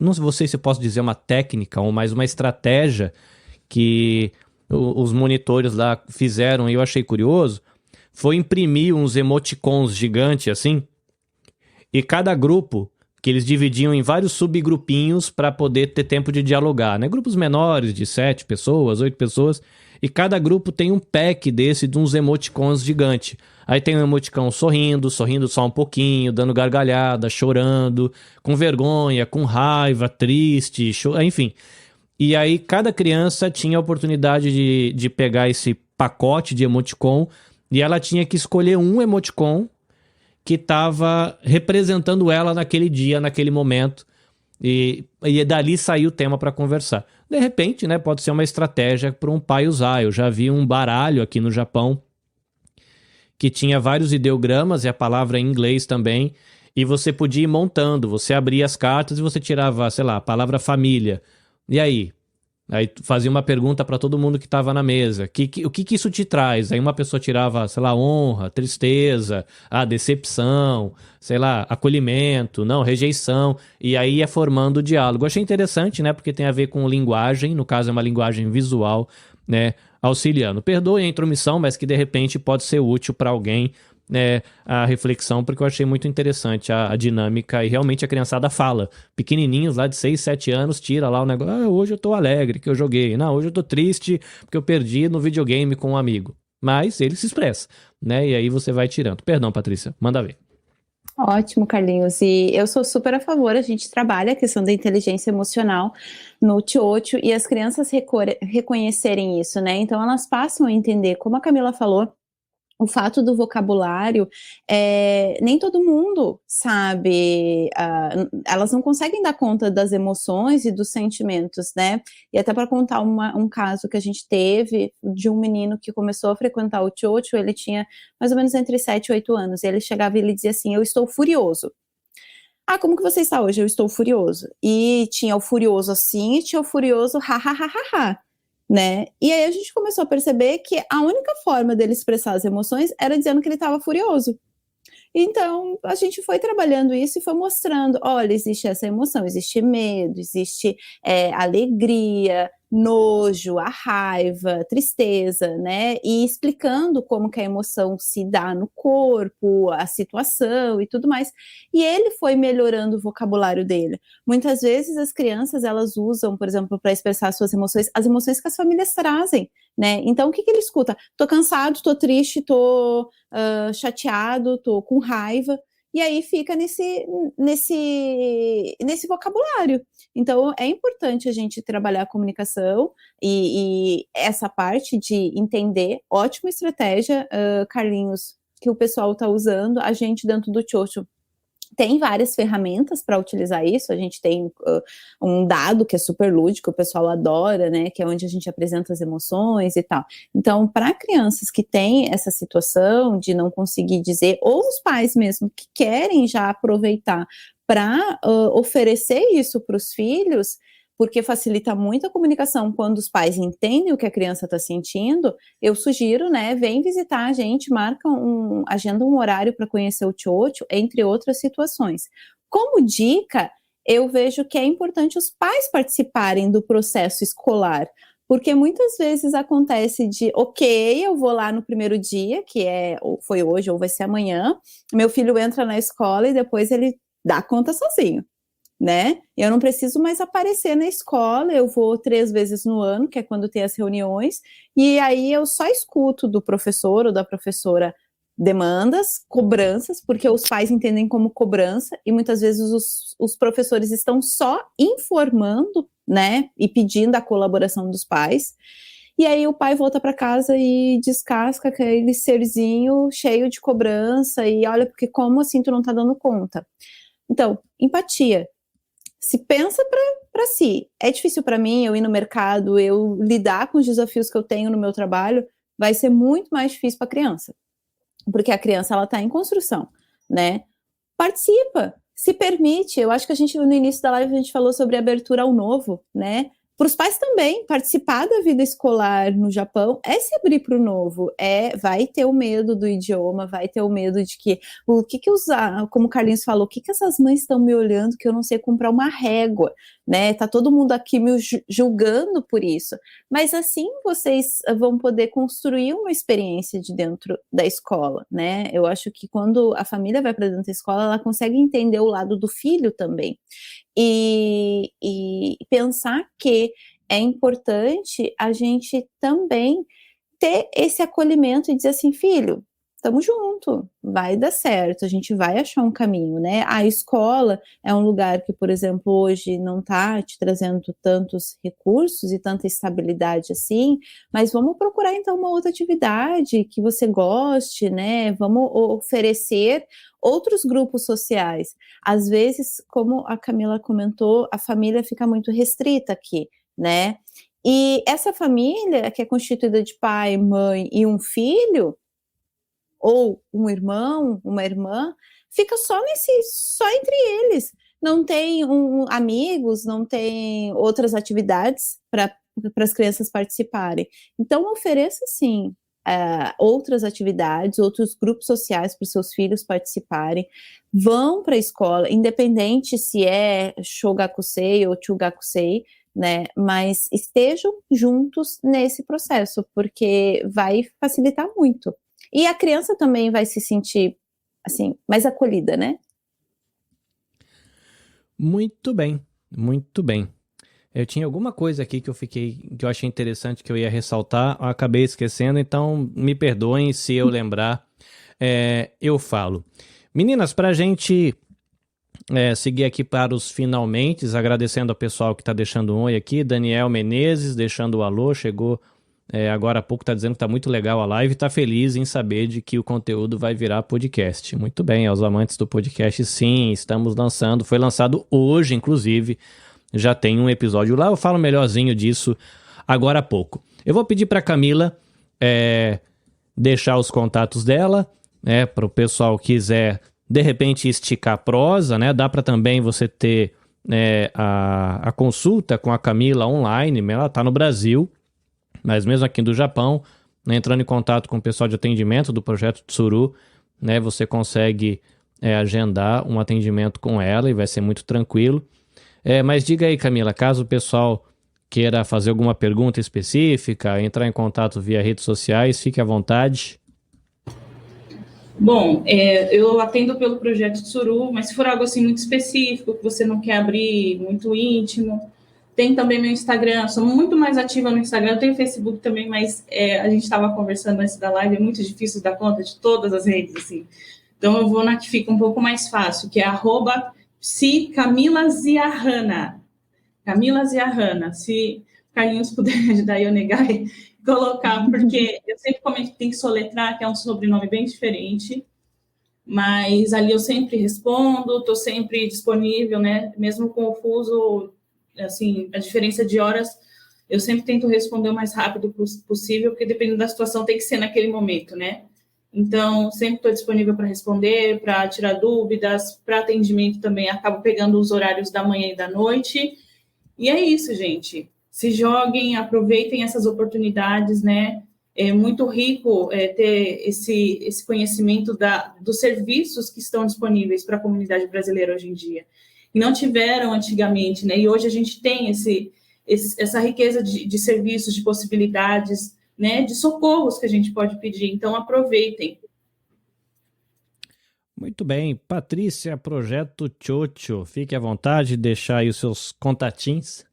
não sei se eu posso dizer uma técnica ou mais uma estratégia que os monitores lá fizeram, e eu achei curioso, foi imprimir uns emoticons gigantes assim, e cada grupo que eles dividiam em vários subgrupinhos para poder ter tempo de dialogar, né? Grupos menores, de 7 pessoas, 8 pessoas, e cada grupo tem um pack desse de uns emoticons gigante. Aí tem um emoticão sorrindo só um pouquinho, dando gargalhada, chorando, com vergonha, com raiva, triste, enfim. E aí cada criança tinha a oportunidade de pegar esse pacote de emoticon e ela tinha que escolher um emoticon que estava representando ela naquele dia, naquele momento. E dali saiu o tema para conversar. De repente, né, pode ser uma estratégia para um pai usar. Eu já vi um baralho aqui no Japão que tinha vários ideogramas e a palavra em inglês também, e você podia ir montando. Você abria as cartas e você tirava, sei lá, a palavra família. E aí? Aí fazia uma pergunta para todo mundo que estava na mesa. O que isso te traz? Aí uma pessoa tirava, sei lá, honra, tristeza, decepção, sei lá, acolhimento, não, rejeição. E aí ia formando o diálogo. Eu achei interessante, né? Porque tem a ver com linguagem, no caso é uma linguagem visual, né? Auxiliando. Perdoe a intromissão, mas que de repente pode ser útil para alguém, né, a reflexão, porque eu achei muito interessante a dinâmica e realmente a criançada fala. Pequenininhos lá de 6, 7 anos, tira lá o negócio, hoje eu tô alegre que eu joguei, não, hoje eu tô triste porque eu perdi no videogame com um amigo. Mas ele se expressa, né, e aí você vai tirando. Perdão, Patrícia, manda ver. Ótimo, Carlinhos, e eu sou super a favor, a gente trabalha a questão da inteligência emocional no Chocho e as crianças reconhecerem isso, né, então elas passam a entender, como a Camila falou, o fato do vocabulário, nem todo mundo sabe, elas não conseguem dar conta das emoções e dos sentimentos, né? E até para contar um caso que a gente teve de um menino que começou a frequentar o Chocho, ele tinha mais ou menos entre 7 e 8 anos, e ele chegava e ele dizia assim, eu estou furioso. Como que você está hoje? Eu estou furioso. E tinha o furioso assim, e tinha o furioso ha, ha, ha, ha, ha. Né? E aí a gente começou a perceber que a única forma dele expressar as emoções era dizendo que ele estava furioso. Então, a gente foi trabalhando isso e foi mostrando, olha, existe essa emoção, existe medo, existe alegria, nojo, a raiva, tristeza, né? E explicando como que a emoção se dá no corpo, a situação e tudo mais. E ele foi melhorando o vocabulário dele. Muitas vezes as crianças, elas usam, por exemplo, para expressar suas emoções, as emoções que as famílias trazem, né? Então, o que ele escuta? Tô cansado, tô triste, tô chateado, tô com raiva, e aí fica nesse vocabulário. Então, é importante a gente trabalhar a comunicação e essa parte de entender, ótima estratégia, Carlinhos, que o pessoal está usando, a gente dentro do Chocho tem várias ferramentas para utilizar isso, a gente tem um dado que é super lúdico, o pessoal adora, né, que é onde a gente apresenta as emoções e tal. Então, para crianças que têm essa situação de não conseguir dizer, ou os pais mesmo que querem já aproveitar para oferecer isso para os filhos, porque facilita muito a comunicação quando os pais entendem o que a criança está sentindo, eu sugiro, né, vem visitar a gente, agenda um horário para conhecer o Chocho, entre outras situações. Como dica, eu vejo que é importante os pais participarem do processo escolar, porque muitas vezes acontece de, ok, eu vou lá no primeiro dia, que foi hoje ou vai ser amanhã, meu filho entra na escola e depois ele dá conta sozinho, né? Eu não preciso mais aparecer na escola, eu vou 3 vezes no ano, que é quando tem as reuniões, e aí eu só escuto do professor ou da professora demandas, cobranças, porque os pais entendem como cobrança, e muitas vezes os professores estão só informando, né, e pedindo a colaboração dos pais, e aí o pai volta para casa e descasca aquele serzinho cheio de cobrança, e olha, porque como assim tu não tá dando conta? Então, empatia. Se pensa para si, é difícil para mim eu ir no mercado, eu lidar com os desafios que eu tenho no meu trabalho, vai ser muito mais difícil para a criança, porque a criança ela está em construção, né? Participa, se permite. Eu acho que a gente no início da live a gente falou sobre abertura ao novo, né? Para os pais também, participar da vida escolar no Japão é se abrir para o novo, vai ter o medo do idioma, vai ter o medo de que, como o Carlinhos falou, o que essas mães estão me olhando que eu não sei comprar uma régua, né? Tá todo mundo aqui me julgando por isso. Mas assim vocês vão poder construir uma experiência de dentro da escola, né? Eu acho que quando a família vai para dentro da escola, ela consegue entender o lado do filho também. E pensar que é importante a gente também ter esse acolhimento e dizer assim, filho, estamos junto, vai dar certo, a gente vai achar um caminho, né? A escola é um lugar que, por exemplo, hoje não está te trazendo tantos recursos e tanta estabilidade assim, mas vamos procurar então uma outra atividade que você goste, né? Vamos oferecer outros grupos sociais. Às vezes, como a Camila comentou, a família fica muito restrita aqui, né? E essa família, que é constituída de pai, mãe e um filho, ou um irmão, uma irmã, fica só entre eles. Não tem amigos, não tem outras atividades para as crianças participarem. Então, ofereça, sim, outras atividades, outros grupos sociais para os seus filhos participarem. Vão para a escola, independente se é Shogakusei ou Chugakusei, né? Mas estejam juntos nesse processo, porque vai facilitar muito. E a criança também vai se sentir, assim, mais acolhida, né? Muito bem, muito bem. Eu tinha alguma coisa aqui que eu achei interessante que eu ia ressaltar, eu acabei esquecendo, então me perdoem se eu lembrar, eu falo. Meninas, pra gente seguir aqui para os finalmente, agradecendo ao pessoal que está deixando um oi aqui, Daniel Menezes deixando o alô, chegou agora há pouco, está dizendo que está muito legal a live, está feliz em saber de que o conteúdo vai virar podcast. Muito bem, aos amantes do podcast, sim, estamos lançando, foi lançado hoje, inclusive, já tem um episódio lá, eu falo melhorzinho disso agora há pouco. Eu vou pedir para a Camila deixar os contatos dela, né, para o pessoal que quiser, de repente, esticar a prosa, né, dá para também você ter a consulta com a Camila online, ela está no Brasil, mas mesmo aqui do Japão, né, entrando em contato com o pessoal de atendimento do Projeto Tsuru, né, você consegue agendar um atendimento com ela e vai ser muito tranquilo. Mas diga aí, Camila, caso o pessoal queira fazer alguma pergunta específica, entrar em contato via redes sociais, fique à vontade. Bom, eu atendo pelo Projeto Tsuru, mas se for algo assim muito específico, que você não quer abrir, muito íntimo, tem também meu Instagram, sou muito mais ativa no Instagram, eu tenho Facebook também, mas a gente estava conversando antes da live, é muito difícil dar conta de todas as redes, assim. Então eu vou na que fica um pouco mais fácil, que é @Camila Ziahana. Se o Carlinhos puder ajudar eu negar e colocar, porque eu sempre comento que tem que soletrar, que é um sobrenome bem diferente, mas ali eu sempre respondo, estou sempre disponível, né? Mesmo com o fuso, assim, a diferença de horas, eu sempre tento responder o mais rápido possível, porque dependendo da situação tem que ser naquele momento, né? Então, sempre estou disponível para responder, para tirar dúvidas, para atendimento também, acabo pegando os horários da manhã e da noite. E é isso, gente. Se joguem, aproveitem essas oportunidades, né? É muito rico ter esse conhecimento dos serviços que estão disponíveis para a comunidade brasileira hoje em dia. E não tiveram antigamente, né? E hoje a gente tem essa riqueza de serviços, de possibilidades, né, de socorros que a gente pode pedir. Então, aproveitem. Muito bem. Patrícia, Projeto Chocho, fique à vontade de deixar aí os seus contatinhos.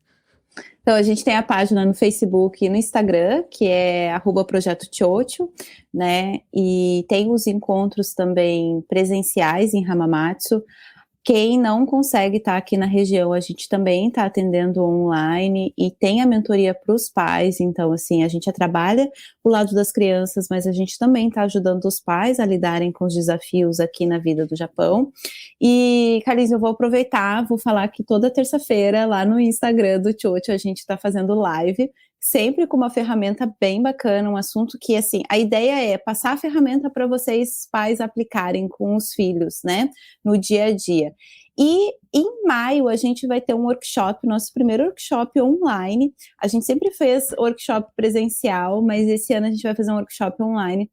Então, a gente tem a página no Facebook e no Instagram, que é @Projeto Chocho, né, e tem os encontros também presenciais em Hamamatsu. Quem não consegue estar aqui na região, a gente também está atendendo online e tem a mentoria para os pais. Então, assim, a gente trabalha o lado das crianças, mas a gente também está ajudando os pais a lidarem com os desafios aqui na vida do Japão. E, Carlinhos, eu vou aproveitar, vou falar que toda terça-feira lá no Instagram do Chocho a gente está fazendo live, sempre com uma ferramenta bem bacana, um assunto que, assim, a ideia é passar a ferramenta para vocês, pais, aplicarem com os filhos, né, no dia a dia. E em maio a gente vai ter um workshop, nosso primeiro workshop online. A gente sempre fez workshop presencial, mas esse ano a gente vai fazer um workshop online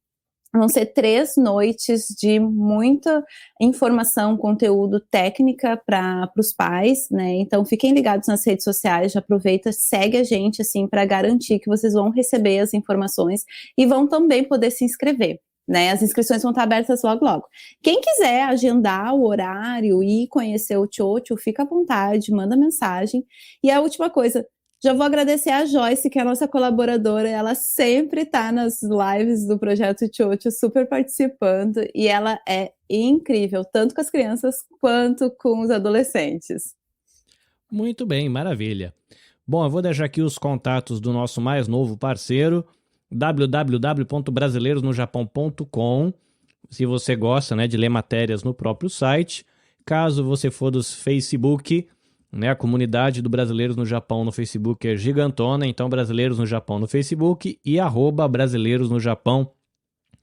Vão ser 3 noites de muita informação, conteúdo, técnica para os pais, né? Então fiquem ligados nas redes sociais, já aproveita, segue a gente assim para garantir que vocês vão receber as informações e vão também poder se inscrever, né? As inscrições vão estar abertas logo logo. Quem quiser agendar o horário e conhecer o Tchotcho, fica à vontade, manda mensagem. E a última coisa, já vou agradecer a Joyce, que é a nossa colaboradora, ela sempre está nas lives do Projeto Tchotcho, super participando, e ela é incrível, tanto com as crianças quanto com os adolescentes. Muito bem, maravilha. Bom, eu vou deixar aqui os contatos do nosso mais novo parceiro, www.brasileirosnojapão.com, se você gosta, né, de ler matérias no próprio site. Caso você for dos Facebook, né, a comunidade do Brasileiros no Japão no Facebook é gigantona, então Brasileiros no Japão no Facebook e @Brasileiros no Japão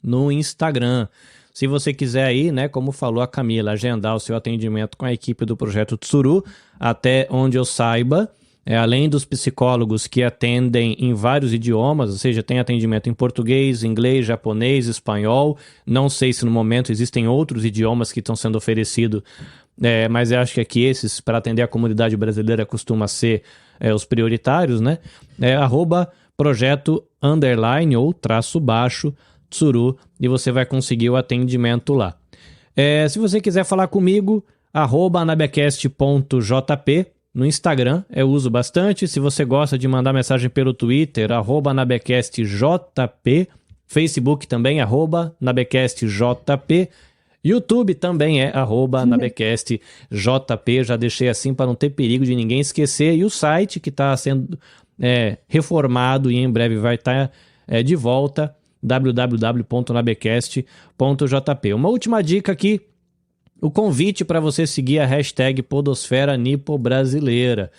no Instagram. Se você quiser aí, né, como falou a Camila, agendar o seu atendimento com a equipe do Projeto Tsuru, até onde eu saiba, além dos psicólogos que atendem em vários idiomas, ou seja, tem atendimento em português, inglês, japonês, espanhol, não sei se no momento existem outros idiomas que estão sendo oferecidos, mas eu acho que aqui esses, para atender a comunidade brasileira, costuma ser os prioritários, né? @projeto_ ou _, Tsuru, e você vai conseguir o atendimento lá. Se você quiser falar comigo, @anabecast.jp no Instagram, eu uso bastante. Se você gosta de mandar mensagem pelo Twitter, @nabecastjp, Facebook também, @nabecastjp, YouTube também é @nabecastjp, já deixei assim para não ter perigo de ninguém esquecer, e o site que está sendo reformado e em breve vai estar de volta, www.nabecast.jp. Uma última dica aqui, o convite para você seguir a hashtag Podosfera Nipo Brasileira.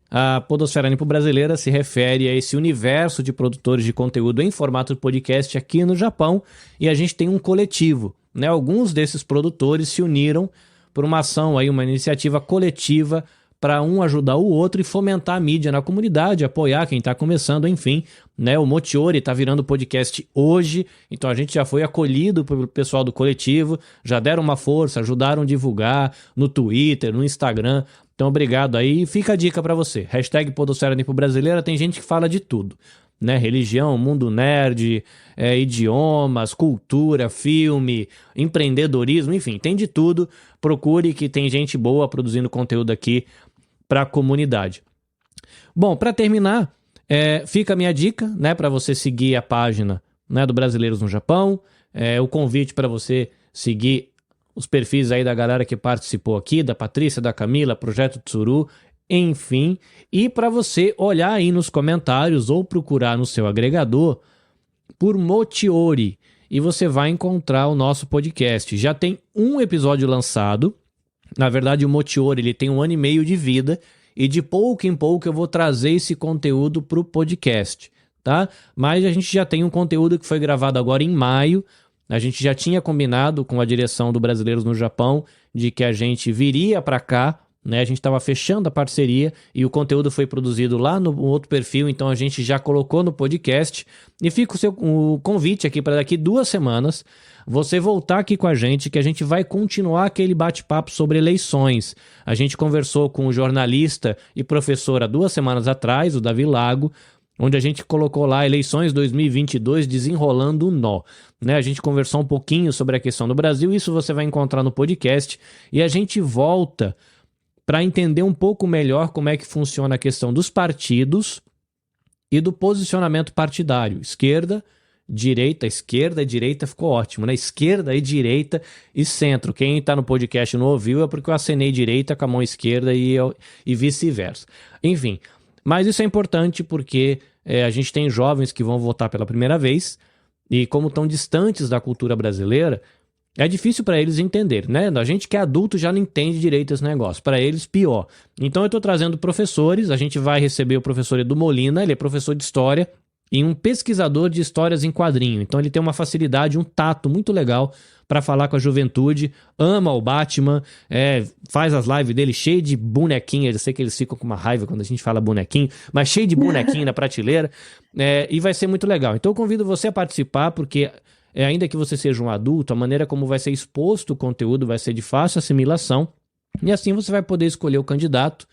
A Podosfera Nipo Brasileira se refere a esse universo de produtores de conteúdo em formato de podcast aqui no Japão, e a gente tem um coletivo, né? Alguns desses produtores se uniram por uma ação, aí, uma iniciativa coletiva para um ajudar o outro e fomentar a mídia na comunidade, apoiar quem está começando, enfim, né? O Mochiori está virando podcast hoje, então a gente já foi acolhido pelo pessoal do coletivo, já deram uma força, ajudaram a divulgar no Twitter, no Instagram, então obrigado aí. Fica a dica para você, hashtag Podosfera Nipo Brasileira, tem gente que fala de tudo, né? Religião, mundo nerd, idiomas, cultura, filme, empreendedorismo, enfim, tem de tudo. Procure que tem gente boa produzindo conteúdo aqui para a comunidade. Bom, para terminar, fica a minha dica, né, para você seguir a página, né, do Brasileiros no Japão, o convite para você seguir os perfis aí da galera que participou aqui, da Patrícia, da Camila, Projeto Tsuru, enfim, e para você olhar aí nos comentários ou procurar no seu agregador por Mochiori, e você vai encontrar o nosso podcast. Já tem um episódio lançado. Na verdade, o Mochiori, ele tem 1 ano e meio de vida, e de pouco em pouco eu vou trazer esse conteúdo para o podcast, tá? Mas a gente já tem um conteúdo que foi gravado agora em maio. A gente já tinha combinado com a direção do Brasileiros no Japão de que a gente viria para cá, né? A gente estava fechando a parceria e o conteúdo foi produzido lá no outro perfil, então a gente já colocou no podcast. E fica o convite aqui para daqui 2 semanas você voltar aqui com a gente, que a gente vai continuar aquele bate-papo sobre eleições. A gente conversou com o jornalista e professor há 2 semanas atrás, o Davi Lago, onde a gente colocou lá eleições 2022 desenrolando o nó, né? A gente conversou um pouquinho sobre a questão do Brasil, isso você vai encontrar no podcast, e a gente volta para entender um pouco melhor como é que funciona a questão dos partidos e do posicionamento partidário. Esquerda, esquerda e direita ficou ótimo, né? Esquerda e direita e centro. Quem está no podcast não ouviu é porque eu acenei direita com a mão esquerda e vice-versa. Enfim, mas isso é importante porque a gente tem jovens que vão votar pela primeira vez e como estão distantes da cultura brasileira, é difícil para eles entender, né? A gente que é adulto já não entende direito esse negócio. Para eles, pior. Então eu estou trazendo professores, a gente vai receber o professor Edu Molina, ele é professor de história e um pesquisador de histórias em quadrinho. Então ele tem uma facilidade, um tato muito legal para falar com a juventude, ama o Batman, faz as lives dele cheio de bonequinhos, eu sei que eles ficam com uma raiva quando a gente fala bonequinho, mas cheio de bonequinho na prateleira, e vai ser muito legal. Então eu convido você a participar, porque ainda que você seja um adulto, a maneira como vai ser exposto o conteúdo vai ser de fácil assimilação, e assim você vai poder escolher o candidato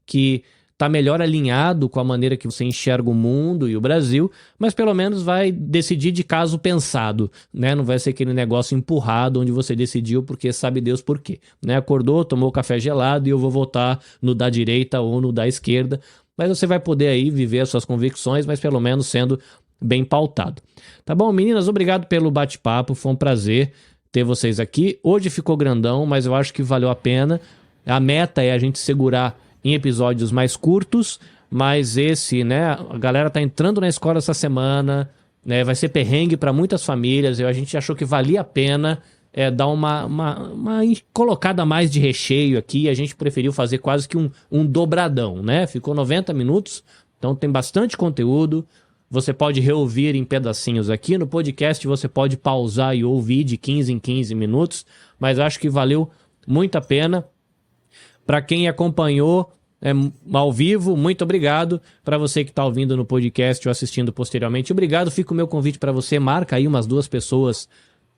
que está melhor alinhado com a maneira que você enxerga o mundo e o Brasil, mas pelo menos vai decidir de caso pensado, né? Não vai ser aquele negócio empurrado onde você decidiu porque sabe Deus por quê, né? Acordou, tomou café gelado e eu vou votar no da direita ou no da esquerda, mas você vai poder aí viver as suas convicções, mas pelo menos sendo bem pautado. Tá bom, meninas? Obrigado pelo bate-papo, foi um prazer ter vocês aqui. Hoje ficou grandão, mas eu acho que valeu a pena. A meta é a gente segurar em episódios mais curtos, mas esse, né, a galera tá entrando na escola essa semana, né, vai ser perrengue para muitas famílias, a gente achou que valia a pena dar uma colocada a mais de recheio aqui, a gente preferiu fazer quase que um dobradão, né, ficou 90 minutos, então tem bastante conteúdo, você pode reouvir em pedacinhos aqui, no podcast você pode pausar e ouvir de 15 em 15 minutos, mas acho que valeu muito a pena. Para quem acompanhou ao vivo, muito obrigado. Para você que está ouvindo no podcast ou assistindo posteriormente, obrigado. Fica o meu convite para você. Marca aí umas 2 pessoas,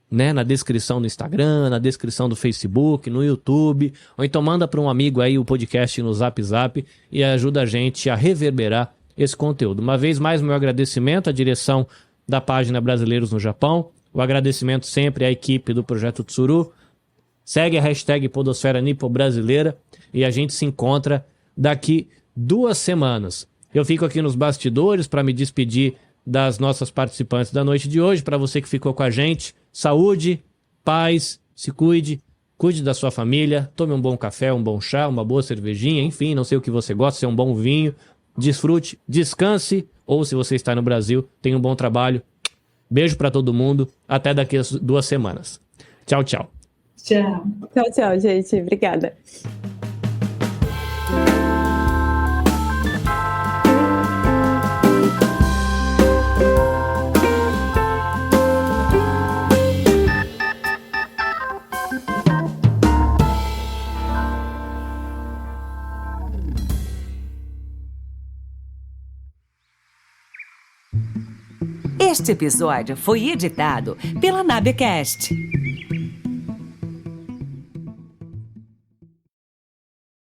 né, na descrição do Instagram, na descrição do Facebook, no YouTube. Ou então manda para um amigo aí o podcast no Zap Zap e ajuda a gente a reverberar esse conteúdo. Uma vez mais, meu agradecimento à direção da página Brasileiros no Japão. O agradecimento sempre à equipe do Projeto Tsuru. Segue a hashtag Podosfera Nipo Brasileira e a gente se encontra daqui 2 semanas. Eu fico aqui nos bastidores para me despedir das nossas participantes da noite de hoje. Para você que ficou com a gente, saúde, paz, se cuide, cuide da sua família, tome um bom café, um bom chá, uma boa cervejinha, enfim, não sei o que você gosta, se é um bom vinho, desfrute, descanse, ou se você está no Brasil, tenha um bom trabalho. Beijo para todo mundo, até daqui a 2 semanas. Tchau, tchau. Tchau. Tchau, tchau, gente. Obrigada. Este episódio foi editado pela NabeCast.